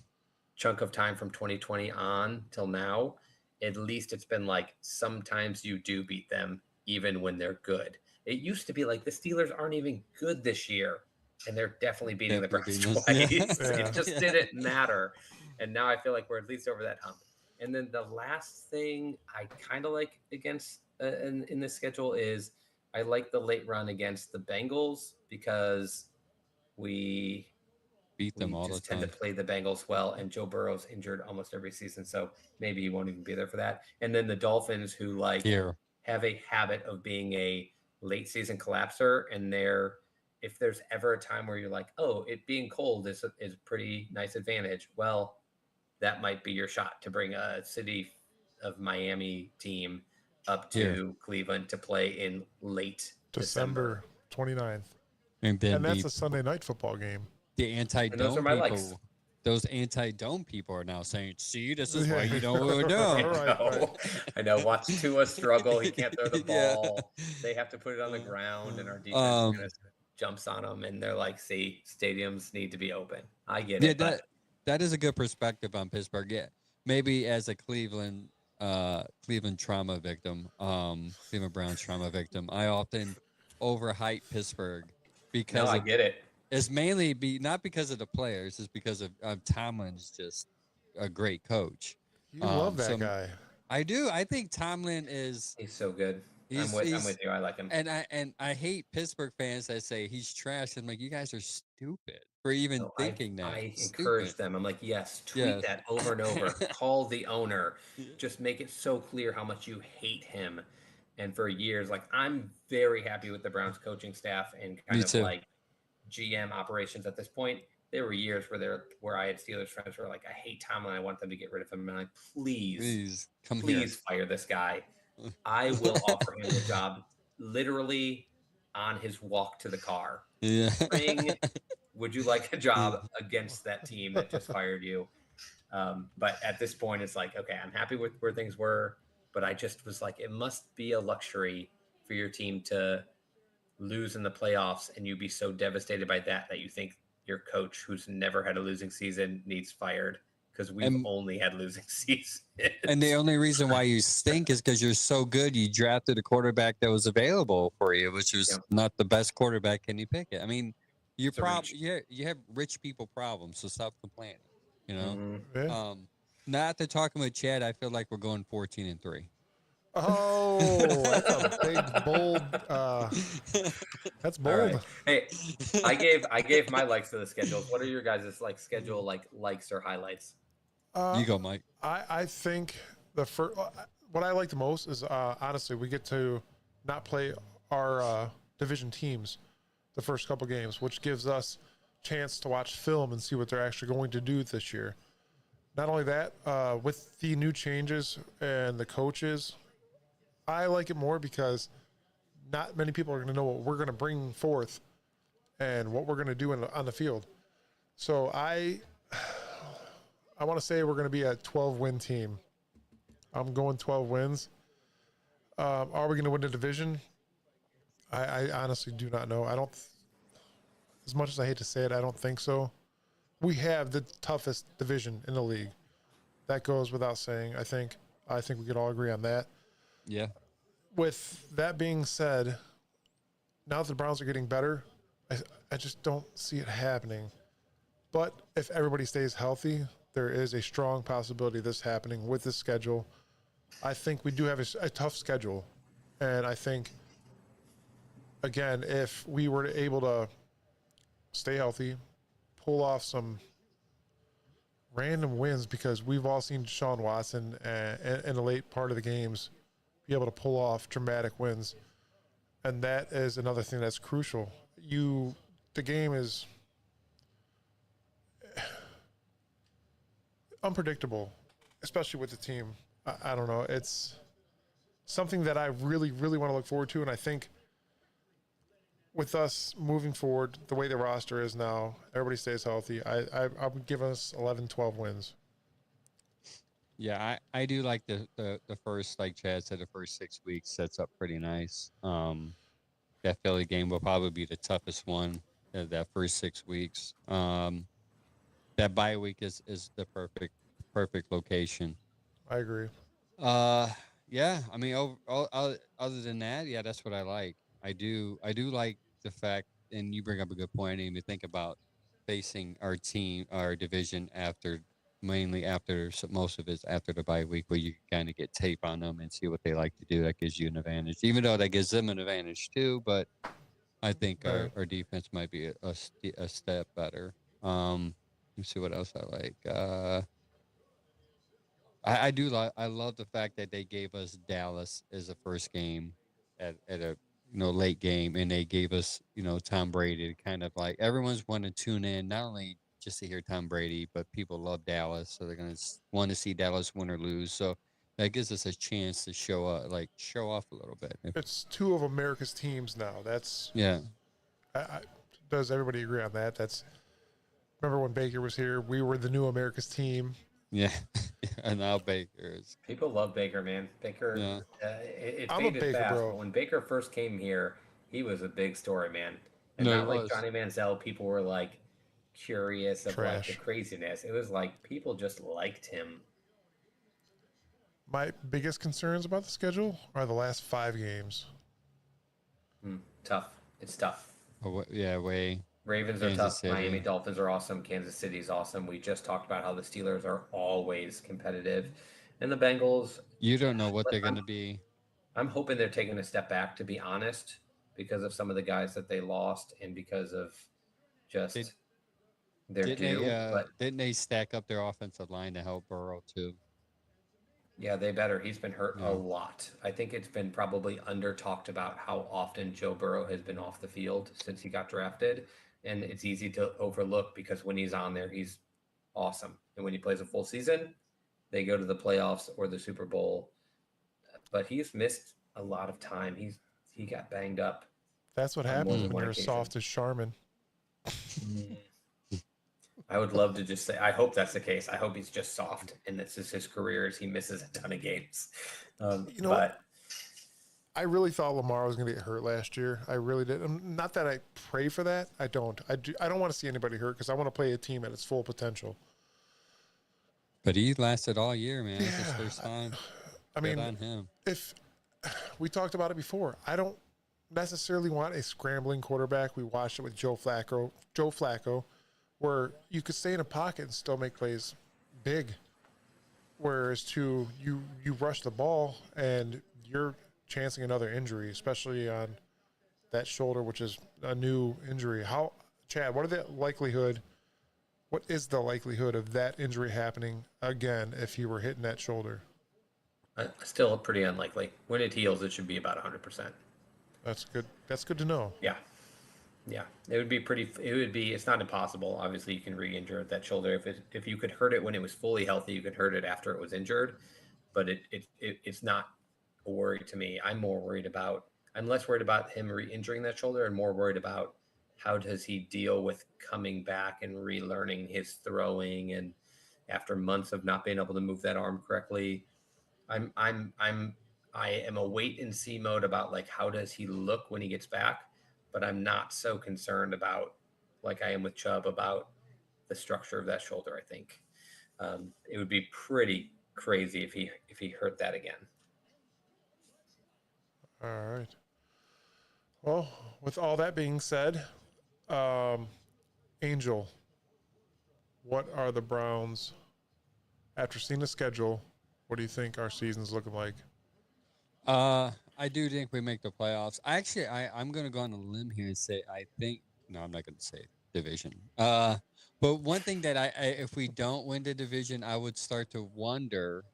chunk of time from 2020 on till now, at least it's been like sometimes you do beat them even when they're good. It used to be like the Steelers aren't even good this year, and they're definitely beating the Browns Definitely twice. beating us. Yeah. It just didn't matter. And now I feel like we're at least over that hump. And then the last thing I kind of like against in this schedule is I like the late run against the Bengals because we Beat them all the just tend time. to play the Bengals well, and Joe Burrow's injured almost every season, so maybe he won't even be there for that. And then the Dolphins, who like Here. have a habit of being a late season collapser, and if there's ever a time where you're like, oh, it being cold is a pretty nice advantage. Well, that might be your shot to bring a city of Miami team up to Here. Cleveland to play in late December 29th. And then And that's the a Sunday night football game. And those anti-dome are my people. likes. Those anti-dome people are now saying, see, this is why Yeah. you don't do. I Right, know. I know. Watch Tua struggle. He can't throw the Yeah. ball. They have to put it on the ground, and our defense kind of jumps on them. And they're like, "See, stadiums need to be open." I get Yeah, it. But that is a good perspective on Pittsburgh. Yeah, maybe as a Cleveland trauma victim, Cleveland Browns trauma victim, I often overhype Pittsburgh no, because I get it. it's mainly not because of the players, it's because of Tomlin's just a great coach. You love that so guy. I do. I think Tomlin is. He's so good. I'm He's, with he's you. I like him. and I hate Pittsburgh fans that say he's trash. I'm like, you guys are stupid for even No, thinking that. I Stupid. encourage them. I'm like, yes, tweet Yes. that over and over. Call the owner. Just make it so clear how much you hate him. And for years, like I'm very happy with the Browns coaching staff and kind Me of too. like GM operations at this point. There were years where I had Steelers friends who were like, I hate Tomlin. I want them to get rid of him. And I'm like, please Come here. fire this guy. I will offer him the job literally on his walk to the car. Yeah. Spring, would you like a job against that team that just fired you? But at this point, it's like, okay, I'm happy with where things were. But I just was like, it must be a luxury for your team to lose in the playoffs and you be so devastated by that you think your coach, who's never had a losing season, needs fired because we've only had losing seasons. And the only reason why you stink is because you're so good. You drafted a quarterback that was available for you, which was not the best quarterback. Can you pick it? I mean, you have rich people problems, so stop complaining. You know. Mm-hmm. Yeah. Not after talking with Chad, I feel like we're going 14-3. Oh, that's a big, bold. That's All bold. right. Hey, I gave my likes to the schedules. What are your guys' like schedule likes or highlights? You go, Mike. I think the first, what I like the most is honestly we get to not play our division teams the first couple games, which gives us chance to watch film and see what they're actually going to do this year. Not only that, with the new changes and the coaches, I like it more because not many people are going to know what we're going to bring forth and what we're going to do on the field. So I want to say we're going to be a 12-win team. I'm going 12 wins. Are we going to win the division? I honestly do not know. I don't. As much as I hate to say it, I don't think so. We have the toughest division in the league. That goes without saying. I think we could all agree on that. Yeah. With that being said, now that the Browns are getting better, I just don't see it happening. But if everybody stays healthy, there is a strong possibility of this happening with this schedule. I think we do have a tough schedule. And I think, again, if we were able to stay healthy, pull off some random wins, because we've all seen Deshaun Watson in the late part of the games be able to pull off dramatic wins. And that is another thing that's crucial. The game is unpredictable, especially with the team. I don't know. It's something that I really, really want to look forward to. And I think with us moving forward, the way the roster is now, everybody stays healthy. I would give us 11, 12 wins. Yeah, I do like the first, like Chad said, the first 6 weeks sets up pretty nice. That Philly game will probably be the toughest one, that first 6 weeks. That bye week is the perfect location. I agree. Yeah, I mean, other than that, yeah, that's what I like. I do like the fact, and you bring up a good point. I didn't even think about facing our division mainly after most of it's after the bye week, where you kind of get tape on them and see what they like to do. That gives you an advantage, even though that gives them an advantage too. But I think our defense might be a step better. Let's see what else I like. I do like. I love the fact that they gave us Dallas as the first game at a late game, and they gave us Tom Brady. Kind of like everyone's want to tune in, not only just to hear Tom Brady, but people love Dallas, so they're gonna want to see Dallas win or lose. So that gives us a chance to show off a little bit. It's two of America's teams now. That's Yeah. Does everybody agree on that? Remember when Baker was here? We were the new America's team. Yeah. And now Baker is. People love Baker, man. Baker. Yeah. It I'm a faded Baker fast, bro. but when Baker first came here, he was a big story, man. And No, he not like was. Johnny Manziel. People were like curious of like the Trash. craziness. It was like people just liked him. My biggest concerns about the schedule are the last 5 games. Tough. It's tough. Yeah, way. Ravens are Kansas tough. City. Miami Dolphins are awesome. Kansas City's awesome. We just talked about how the Steelers are always competitive. And the Bengals, You don't know what they're going to be. I'm hoping they're taking a step back, to be honest, because of some of the guys that they lost and because of just their due. Didn't they stack up their offensive line to help Burrow too? Yeah, they better. He's been hurt Yeah. a lot. I think it's been probably under talked about how often Joe Burrow has been off the field since he got drafted. And it's easy to overlook because when he's on there, he's awesome. And when he plays a full season, they go to the playoffs or the Super Bowl. But he's missed a lot of time. He got banged up. That's what On more happens than when one you're occasion. soft as Charmin. I would love to just say, I hope that's the case. I hope he's just soft and this is his career as he misses a ton of games. But I really thought Lamar was going to get hurt last year. I really did. Not that I pray for that. I don't. I don't want to see anybody hurt because I want to play a team at its full potential. But he lasted all year, man. It's his first time. I Good mean, on him. if we talked about it before, I don't necessarily want a scrambling quarterback. We watched it with Joe Flacco, where you could stay in a pocket and still make plays big. Whereas you rush the ball and you're chancing another injury, especially on that shoulder, which is a new injury. Chad, what is the likelihood of that injury happening again if you were hitting that shoulder? Still pretty unlikely. When it heals, it should be about 100%. That's good. That's good to know. Yeah. Yeah. It's not impossible. Obviously, you can re-injure that shoulder. If you could hurt it when it was fully healthy, you could hurt it after it was injured. But it's not a worry to me. I'm less worried about him re-injuring that shoulder and more worried about how does he deal with coming back and relearning his throwing, and after months of not being able to move that arm correctly. I am a wait and see mode about like how does he look when he gets back, but I'm not so concerned about, like I am with Chubb, about the structure of that shoulder. I think it would be pretty crazy if he hurt that again. All right. Well, with all that being said, Angel, what are the Browns, after seeing the schedule, what do you think our season's looking like? I do think we make the playoffs. I'm going to go on a limb here and say no, I'm not going to say division. But one thing that if we don't win the division, I would start to wonder,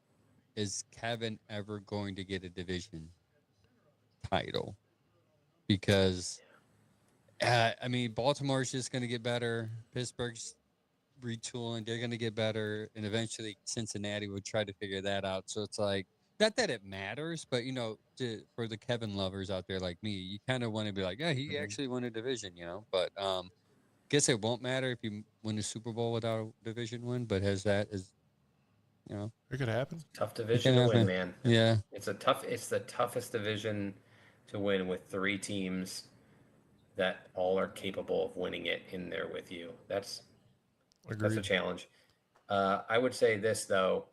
is Kevin ever going to get a division title? Because, Baltimore's just going to get better. Pittsburgh's retooling. They're going to get better. And eventually Cincinnati would try to figure that out. So it's like, not that it matters, but, for the Kevin lovers out there like me, you kind of want to be like, yeah, he actually won a division, But guess it won't matter if you win the Super Bowl without a division win. But it could happen. Tough division to win, man. Yeah. It's the toughest division to win, with 3 teams that all are capable of winning it in there with you. That's a challenge. I would say this, though.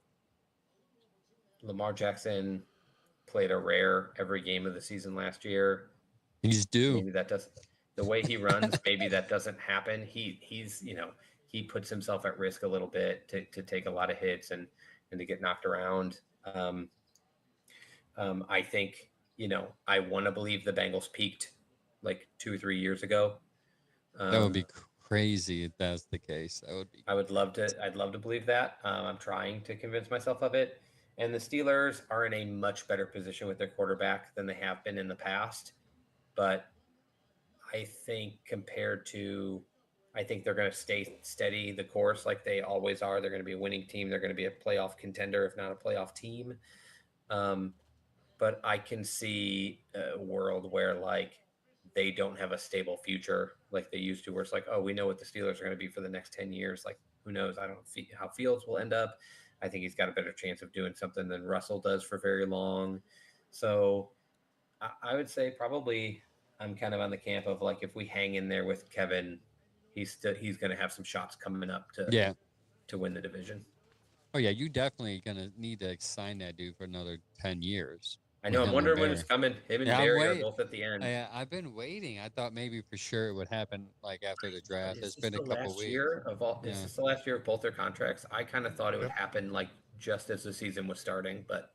Lamar Jackson played a rare every game of the season last year. He's due. Maybe that doesn't, the way he runs, maybe that doesn't happen. He's he puts himself at risk a little bit to take a lot of hits and to get knocked around. I think, I want to believe the Bengals peaked like 2 or 3 years ago. That would be crazy if that's the case. I'd love to believe that. I'm trying to convince myself of it. And the Steelers are in a much better position with their quarterback than they have been in the past. But I think I think they're going to stay steady the course like they always are. They're going to be a winning team. They're going to be a playoff contender, if not a playoff team. But I can see a world where like they don't have a stable future like they used to, where it's like, oh, we know what the Steelers are going to be for the next 10 years. Like, who knows? I don't see how Fields will end up. I think he's got a better chance of doing something than Russell does for very long. So I would say probably I'm kind of on the camp of like, if we hang in there with Kevin, he's going to have some shots coming up to win the division. Oh yeah, you definitely going to need to sign that dude for another 10 years. I know. I'm wondering when it's coming. Him and Barry are both at the end. I've been waiting. I thought maybe for sure it would happen like after the draft. It's been a couple weeks. This is the last year of both their contracts. I kind of thought it would happen like just as the season was starting, but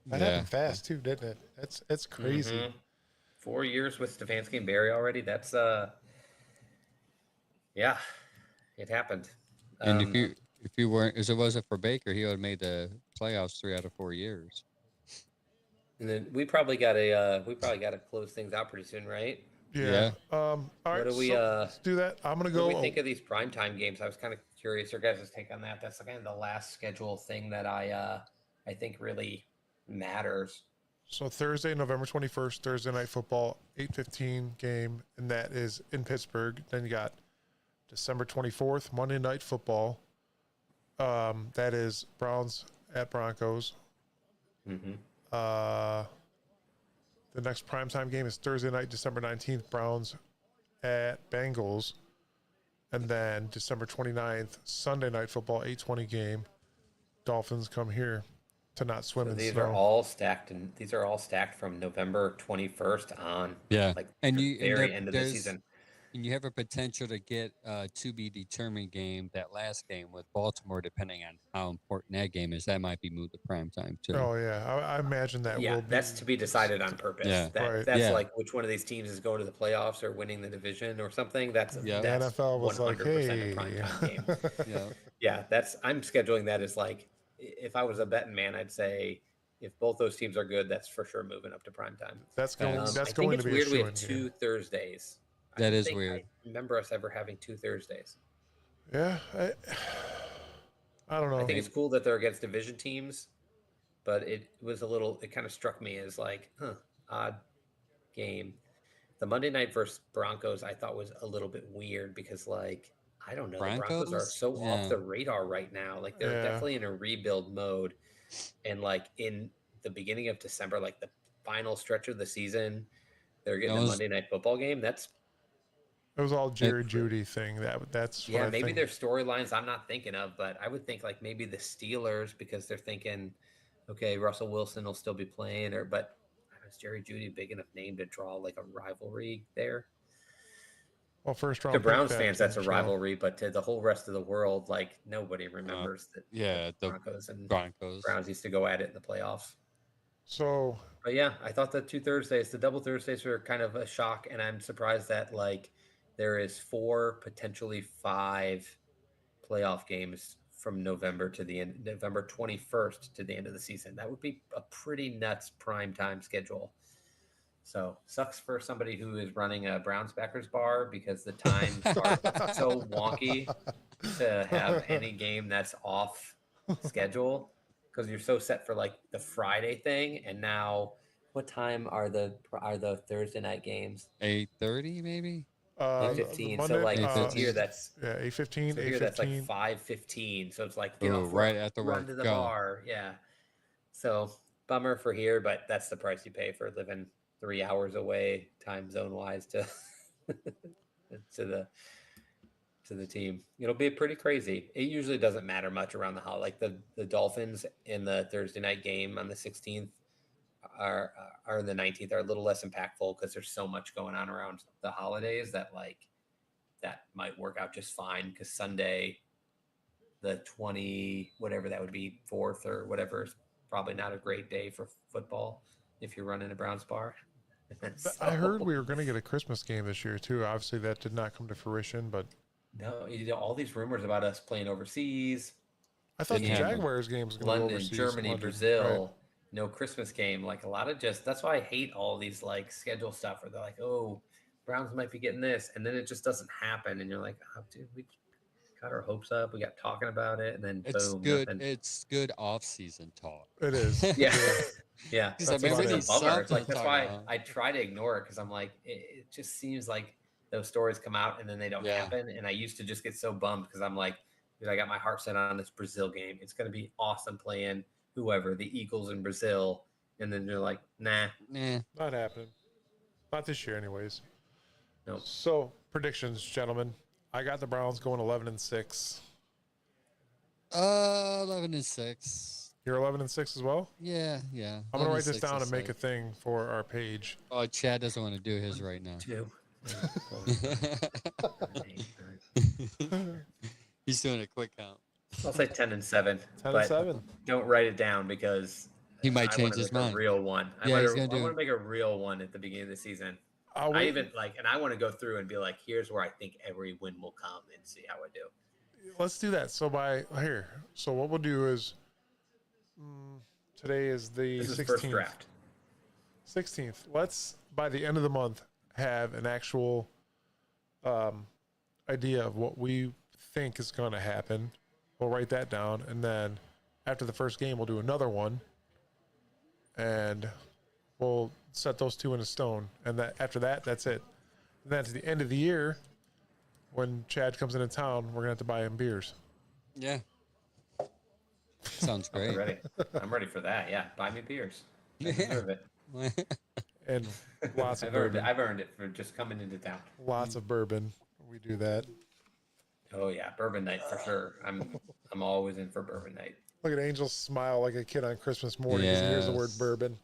that happened fast too, didn't it? It's crazy. Mm-hmm. 4 years with Stefanski and Barry already. That's yeah, it happened. And if you weren't, as it wasn't for Baker, he would have made the playoffs 3 out of 4 years. And then we probably got to close things out pretty soon, right? Yeah. All right. Let's do that. I'm gonna go. What do we think of these primetime games? I was kind of curious your guys' take on that. That's kind of the last schedule thing that I think really matters. So Thursday, November 21st, Thursday Night Football, 8:15 game, and that is in Pittsburgh. Then you got December 24th, Monday Night Football. That is Browns at Broncos. Mm-hmm. The next primetime game is Thursday night, December 19th, Browns at Bengals. And then December 29th, Sunday Night Football, 8:20 game. Dolphins come here to not swim in these snow. Are all stacked, and these are all stacked from November 21st on. Yeah. Like and the very end of the season. And you have a potential to get a to be determined game, that last game with Baltimore, depending on how important that game is. That might be moved to prime time too. Oh yeah, I imagine that Yeah, will be. that's to be decided on purpose. Yeah. Right. That's Yeah. like which one of these teams is going to the playoffs or winning the division or something. That's Yeah. The that's NFL was like, 100% hey, a primetime game. Yeah. Yeah, I'm scheduling that as like if I was a betting man, I'd say if both those teams are good, that's for sure moving up to prime time. that's going. Facts. That's I think going it's to be weird a we shoo-in have two game. Thursdays. I That don't is think weird. I remember us ever having two Thursdays. Yeah, I don't know. I think it's cool that they're against division teams, but it was a little. It kind of struck me as like, odd game. The Monday night versus Broncos, I thought was a little bit weird because, like, I don't know, the Broncos are Broncos? so off Yeah. the radar right now. Like, they're Yeah. definitely in a rebuild mode, and like in the beginning of December, like the final stretch of the season, they're getting That a was- Monday night football game. That's It was all Jerry Judy thing. That's what yeah, I maybe think. there's storylines I'm not thinking of, but I would think like maybe the Steelers because they're thinking, okay, Russell Wilson will still be playing, or but is Jerry Judy a big enough name to draw like a rivalry there? Well, first round. To pick Browns that fans, that's a so- rivalry, but to the whole rest of the world, like nobody remembers that yeah, the the Broncos and Broncos. Browns used to go at it in the playoffs. So But yeah, I thought the two Thursdays, the double Thursdays were kind of a shock, and I'm surprised that like there is 4, potentially 5 playoff games from November to the end, November 21st to the end of the season. That would be a pretty nuts prime time schedule. So sucks for somebody who is running a Browns backers bar because the times are so wonky to have any game that's off schedule because you're so set for like the Friday thing. And now, what time are the Thursday night games? 8:30 maybe. 8:15. So like 8:15. here that's yeah, 8:15, so here that's like 8:15. 5:15. So it's like get Oh, off right work, after run work, to the go. bar. Yeah. So bummer for here, but that's the price you pay for living 3 hours away, time zone wise, to to the team. It'll be pretty crazy. It usually doesn't matter much around the holiday. Like the Dolphins in the Thursday night game on the 16th are the 19th are a little less impactful because there's so much going on around the holidays that like that might work out just fine because Sunday the 20 whatever that would be 4th or whatever is probably not a great day for football if you're running a Browns bar. I heard we were going to get a Christmas game this year too. Obviously, that did not come to fruition. But no, you know, all these rumors about us playing overseas, I thought the Didn't happen. Jaguars game was going to go London, overseas. Germany, London, Brazil, right. no Christmas game. Like a lot of just that's why I hate all these like schedule stuff where they're like, oh, Browns might be getting this, and then it just doesn't happen, and you're like, oh, dude, we got our hopes up, we got talking about it, and then It's boom, good. nothing. It's good off-season talk. It is. Yeah. Yeah, Because That's I mean, about we it. need it's a bummer. It's like something to that's talk why about. I try to ignore it because I'm like, it just seems like those stories come out and then they don't Yeah. happen. And I used to just get so bummed because I'm like, dude, I got my heart set on this Brazil game. It's going to be awesome playing whoever, the Eagles in Brazil. And then they're like, nah, Nah. Not happening. Not this year, anyways. Nope. So predictions, gentlemen. I got the Browns going 11-6. 11-6. You're 11-6 as well. Yeah. I'm gonna write this 11-6 down is and make a safe. thing for our page. Oh, Chad doesn't want to do his right now. 2. He's doing a quick count. I'll say 10-7. 10-7. Don't write it down because He might I change wanna his make mind. a real one. Yeah, he's I gonna do want it. to make a real one at the beginning of the season. I'll I wait. even like, and I want to go through and be like, here's where I think every win will come and see how I do. Let's do that. So by here. So what we'll do is today is the This is 16th. first draft. 16th. Let's by the end of the month have an actual idea of what we think is going to happen. We'll write that down, and then after the first game, we'll do another one, and we'll set those 2 in a stone. And that after that, that's it. And then at the end of the year, when Chad comes into town, we're gonna have to buy him beers. Yeah. Sounds I'm great. ready. I'm ready for that. Yeah, buy me beers. I deserve it. And lots of I've earned bourbon. it. I've earned it for just coming into town. Lots of bourbon. We do that. Oh yeah, bourbon night for sure. I'm always in for bourbon night. Look at Angel smile like a kid on Christmas morning as he hears the word Yes. bourbon.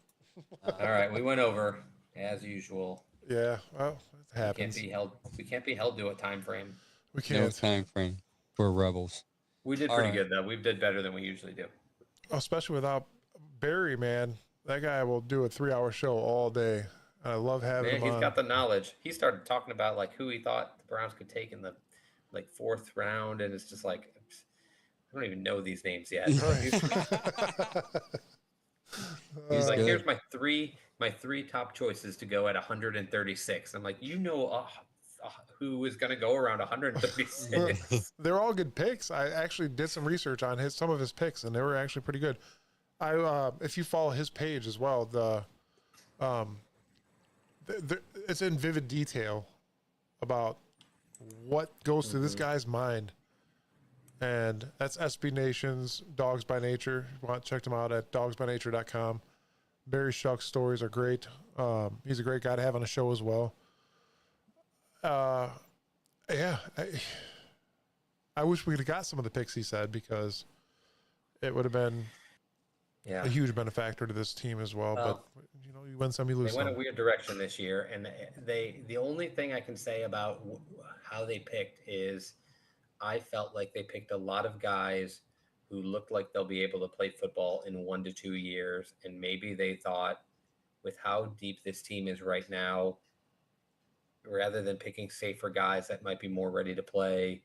All right, we went over as usual. Yeah, well, it We can't happens. be held. We can't be held to a time frame. We No can't, time frame for rebels. We did All pretty right. good though. We did better than we usually do. especially without Barry, man. That guy will do a 3-hour show all day. I love having Man, him he's on. got the knowledge. He started talking about like who he thought the Browns could take in the like fourth round, and it's just like I don't even know these names yet. Right. He's He's like, good. here's my three top choices to go at 136. I'm like, who is going to go around 136? They're all good picks. I actually did some research on some of his picks, and they were actually pretty good. If you follow his page as well, it's in vivid detail about what goes through this guy's mind. And that's SB Nation's Dogs by Nature. You want to check them out at dogsbynature.com. Barry Shuck's stories are great. He's a great guy to have on a show as well. Yeah, I wish we'd have got some of the picks he said, because it would have been Yeah. a huge benefactor to this team as well. Well, but you win some, you lose they went some. a weird direction this year, and the only thing I can say about how they picked is I felt like they picked a lot of guys who looked like they'll be able to play football in 1 to 2 years, and maybe they thought with how deep this team is right now, rather than picking safer guys that might be more ready to play,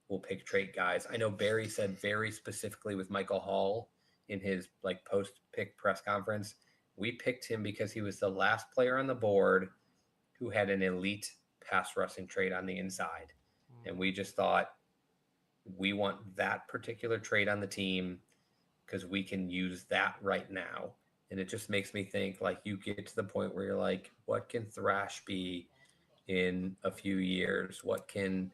we'll pick trait guys. I know Barry said very specifically with Michael Hall in his like post pick press conference, we picked him because he was the last player on the board who had an elite pass rushing trait on the inside. And we just thought we want that particular trait on the team because we can use that right now. And it just makes me think like you get to the point where you're like, what can Thrash be in a few years? What can,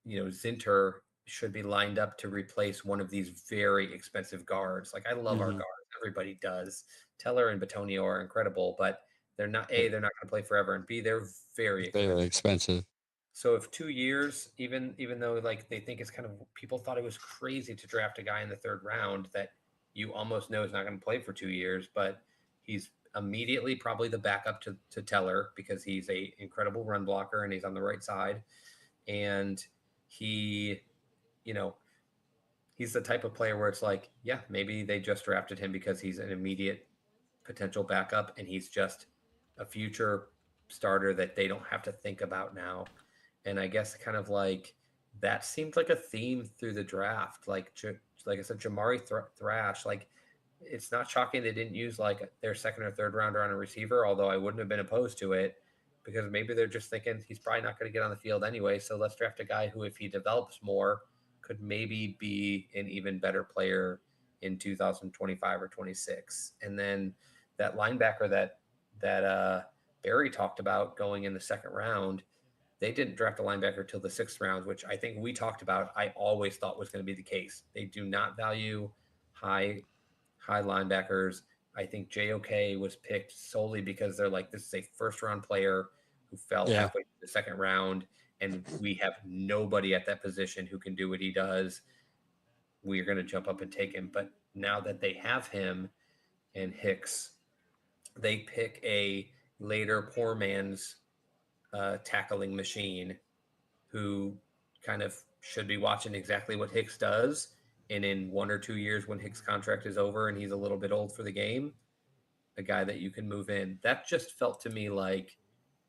Zinter should be lined up to replace one of these very expensive guards. Like I love our Mhm. guards. Everybody does. Teller and Batonio are incredible, but they're not they're not going to play forever, and B, they're very Very expensive. expensive. So if 2 years, even though like they think it's kind of people thought it was crazy to draft a guy in the third round that you almost know is not going to play for 2 years, but he's immediately probably the backup to Teller because he's a incredible run blocker and he's on the right side. And he, you know, he's the type of player where it's like, yeah, maybe they just drafted him because he's an immediate potential backup and he's just a future starter that they don't have to think about now. And I guess kind of like that seemed like a theme through the draft. Like I said, Jamari Thrash, like it's not shocking they didn't use like their second or third rounder on a receiver, although I wouldn't have been opposed to it because maybe they're just thinking he's probably not going to get on the field anyway. So let's draft a guy who, if he develops more, could maybe be an even better player in 2025 or 26. And then that linebacker that Barry talked about going in the second round, they didn't draft a linebacker till the sixth round, which I think we talked about. I always thought was going to be the case. They do not value high linebackers. I think JOK was picked solely because they're like, this is a first round player who fell Yeah. halfway through the second round, and we have nobody at that position who can do what he does. We are going to jump up and take him. But now that they have him and Hicks, they pick a later poor man's tackling machine who kind of should be watching exactly what Hicks does. And in 1 or 2 years, when Hicks' contract is over and he's a little bit old for the game, a guy that you can move in. That just felt to me like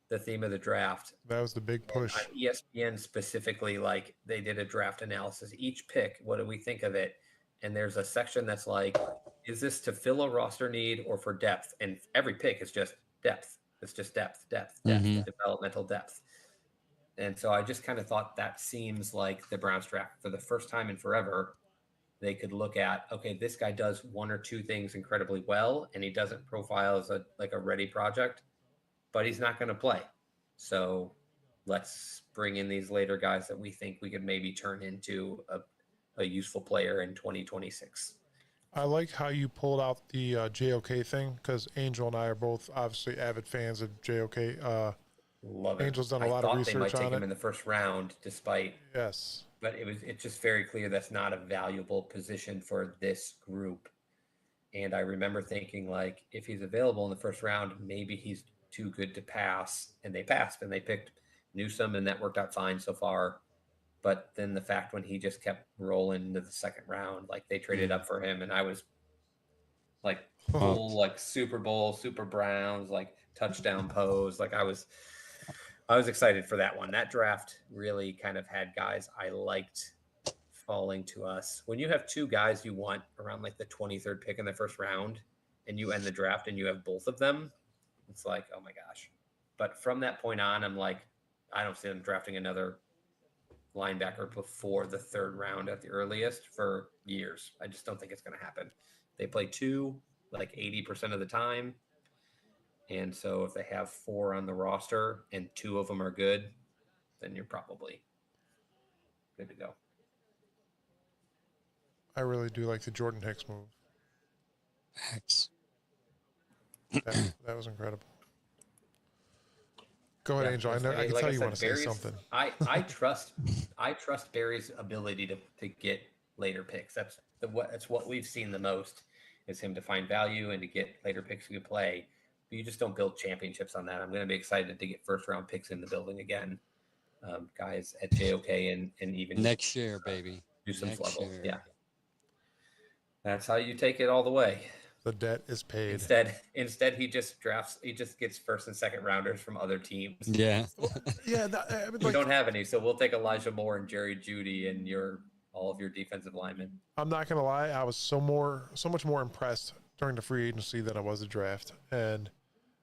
the theme of the draft. That was the big push. On ESPN specifically, like they did a draft analysis. Each pick, what do we think of it? And there's a section that's like, is this to fill a roster need or for depth? And every pick is just depth. It's just depth, Mhm. developmental depth. And so I just kind of thought that seems like the Browns draft for the first time in forever. They could look at, okay, this guy does 1 or 2 things incredibly well, and he doesn't profile as a ready project, but he's not going to play. So let's bring in these later guys that we think we could maybe turn into a useful player in 2026. I like how you pulled out the JOK thing, because Angel and I are both obviously avid fans of JOK. Love it. Angel's done a I lot of thought they might research take on him it. in the first round, despite, Yes. but it's just very clear that's not a valuable position for this group. And I remember thinking, like, if he's available in the first round, maybe he's too good to pass, and they passed, and they picked Newsome, and that worked out fine so far. But then the fact when he just kept rolling into the second round, like they traded up for him, and I was like full like Super Bowl, Super Browns, like touchdown pose. Like I was excited for that one. That draft really kind of had guys I liked falling to us. When you have two guys you want around like the 23rd pick in the first round, and you end the draft and you have both of them, it's like, oh my gosh. But from that point on, I'm like, I don't see them drafting another linebacker before the third round at the earliest for years. I just don't think it's going to happen. They play two like 80% of the time. And so if they have 4 on the roster and 2 of them are good, then you're probably good to go. I really do like the Jordan Hicks move. X. That was incredible. Go ahead, Angel. I know. I can like tell you said, want to say something. I trust Barry's ability to get later picks. That's what we've seen the most, is him to find value and to get later picks who can play. But you just don't build championships on that. I'm going to be excited to get first round picks in the building again, guys at JOK and even Next year, baby. Newsome's Next level. year. Yeah, that's how you take it all the way. The debt is paid. Instead, he just gets first and second rounders from other teams. Yeah. Yeah, We don't have any, so we'll take Elijah Moore and Jerry Jeudy and all of your defensive linemen. I'm not gonna lie. I was so much more impressed during the free agency than I was the draft, and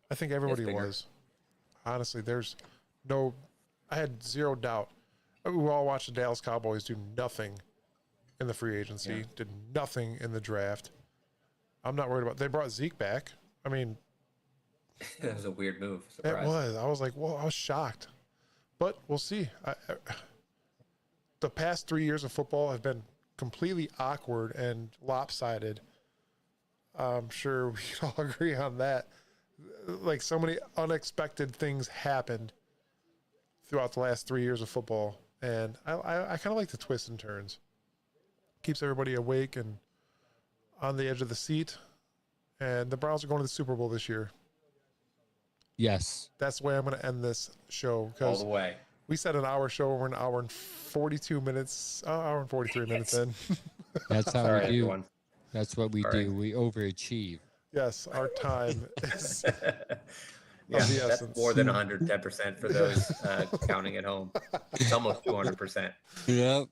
I think everybody was. Honestly, I had zero doubt. We all watched the Dallas Cowboys do nothing in the free agency, did nothing in the draft. I'm not worried about. They brought Zeke back. I mean, it was a weird move. Surprise. It was. I was like, whoa, I was shocked. But we'll see. The past 3 years of football have been completely awkward and lopsided. I'm sure we can all agree on that. Like, so many unexpected things happened throughout the last 3 years of football. And I kind of like the twists and turns. Keeps everybody awake and on the edge of the seat. And the Browns are going to the Super Bowl this year. Yes. That's the way I'm going to end this show. All the way. We said an hour show. We're an hour and 42 minutes, hour and 43 minutes in. That's how Sorry, we do. everyone. That's what we do. We overachieve. Yes, our time is that's more than 110% for those counting at home. It's almost 200%. Yep.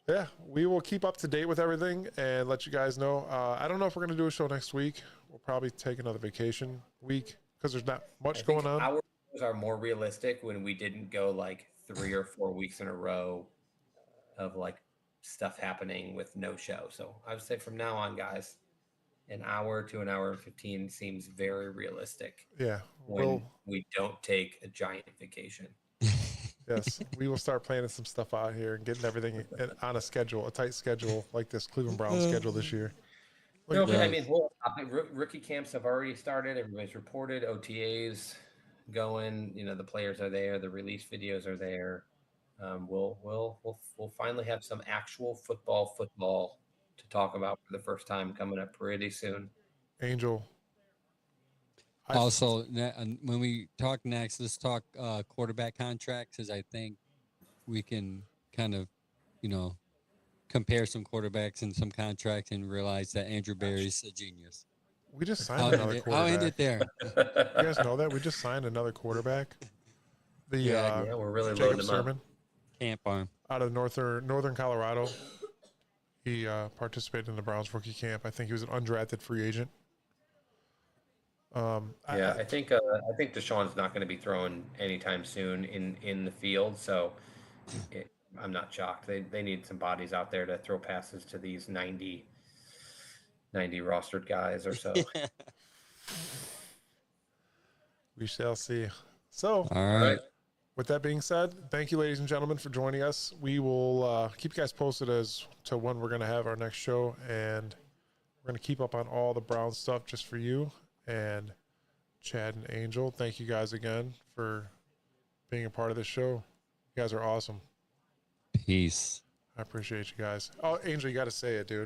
Yeah, we will keep up to date with everything and let you guys know. I don't know if we're going to do a show next week. We'll probably take another vacation week because there's not much going on. Our shows are more realistic when we didn't go like 3 or 4 weeks in a row of like stuff happening with no show. So I would say from now on, guys, an hour to an hour and 15 seems very realistic. Yeah. When we don't take a giant vacation. Yes, we will start planning some stuff out here and getting everything on a schedule, a tight schedule like this Cleveland Browns schedule this year. No, I mean, rookie camps have already started. Everybody's reported. OTAs going. You know, the players are there. The release videos are there. We'll finally have some actual football to talk about for the first time coming up pretty soon. Angel. Also, when we talk next, let's talk quarterback contracts, because I think we can kind of, compare some quarterbacks and some contracts and realize that Andrew Berry's a genius. We just signed another quarterback. I'll end it there. You guys know that? We just signed another quarterback. We're really Jacob loading them Sermon, up. Camp on. Out of northern Colorado. He participated in the Browns rookie camp. I think he was an undrafted free agent. I think Deshaun's not going to be thrown anytime soon in the field, so I'm not shocked. They need some bodies out there to throw passes to these 90 rostered guys or so. We shall see. So, all right. With that being said, thank you, ladies and gentlemen, for joining us. We will keep you guys posted as to when we're going to have our next show, and we're going to keep up on all the Brown stuff just for you. And Chad and Angel, thank you guys again for being a part of this show. You guys are awesome. Peace. I appreciate you guys. Oh, Angel, you got to say it, dude.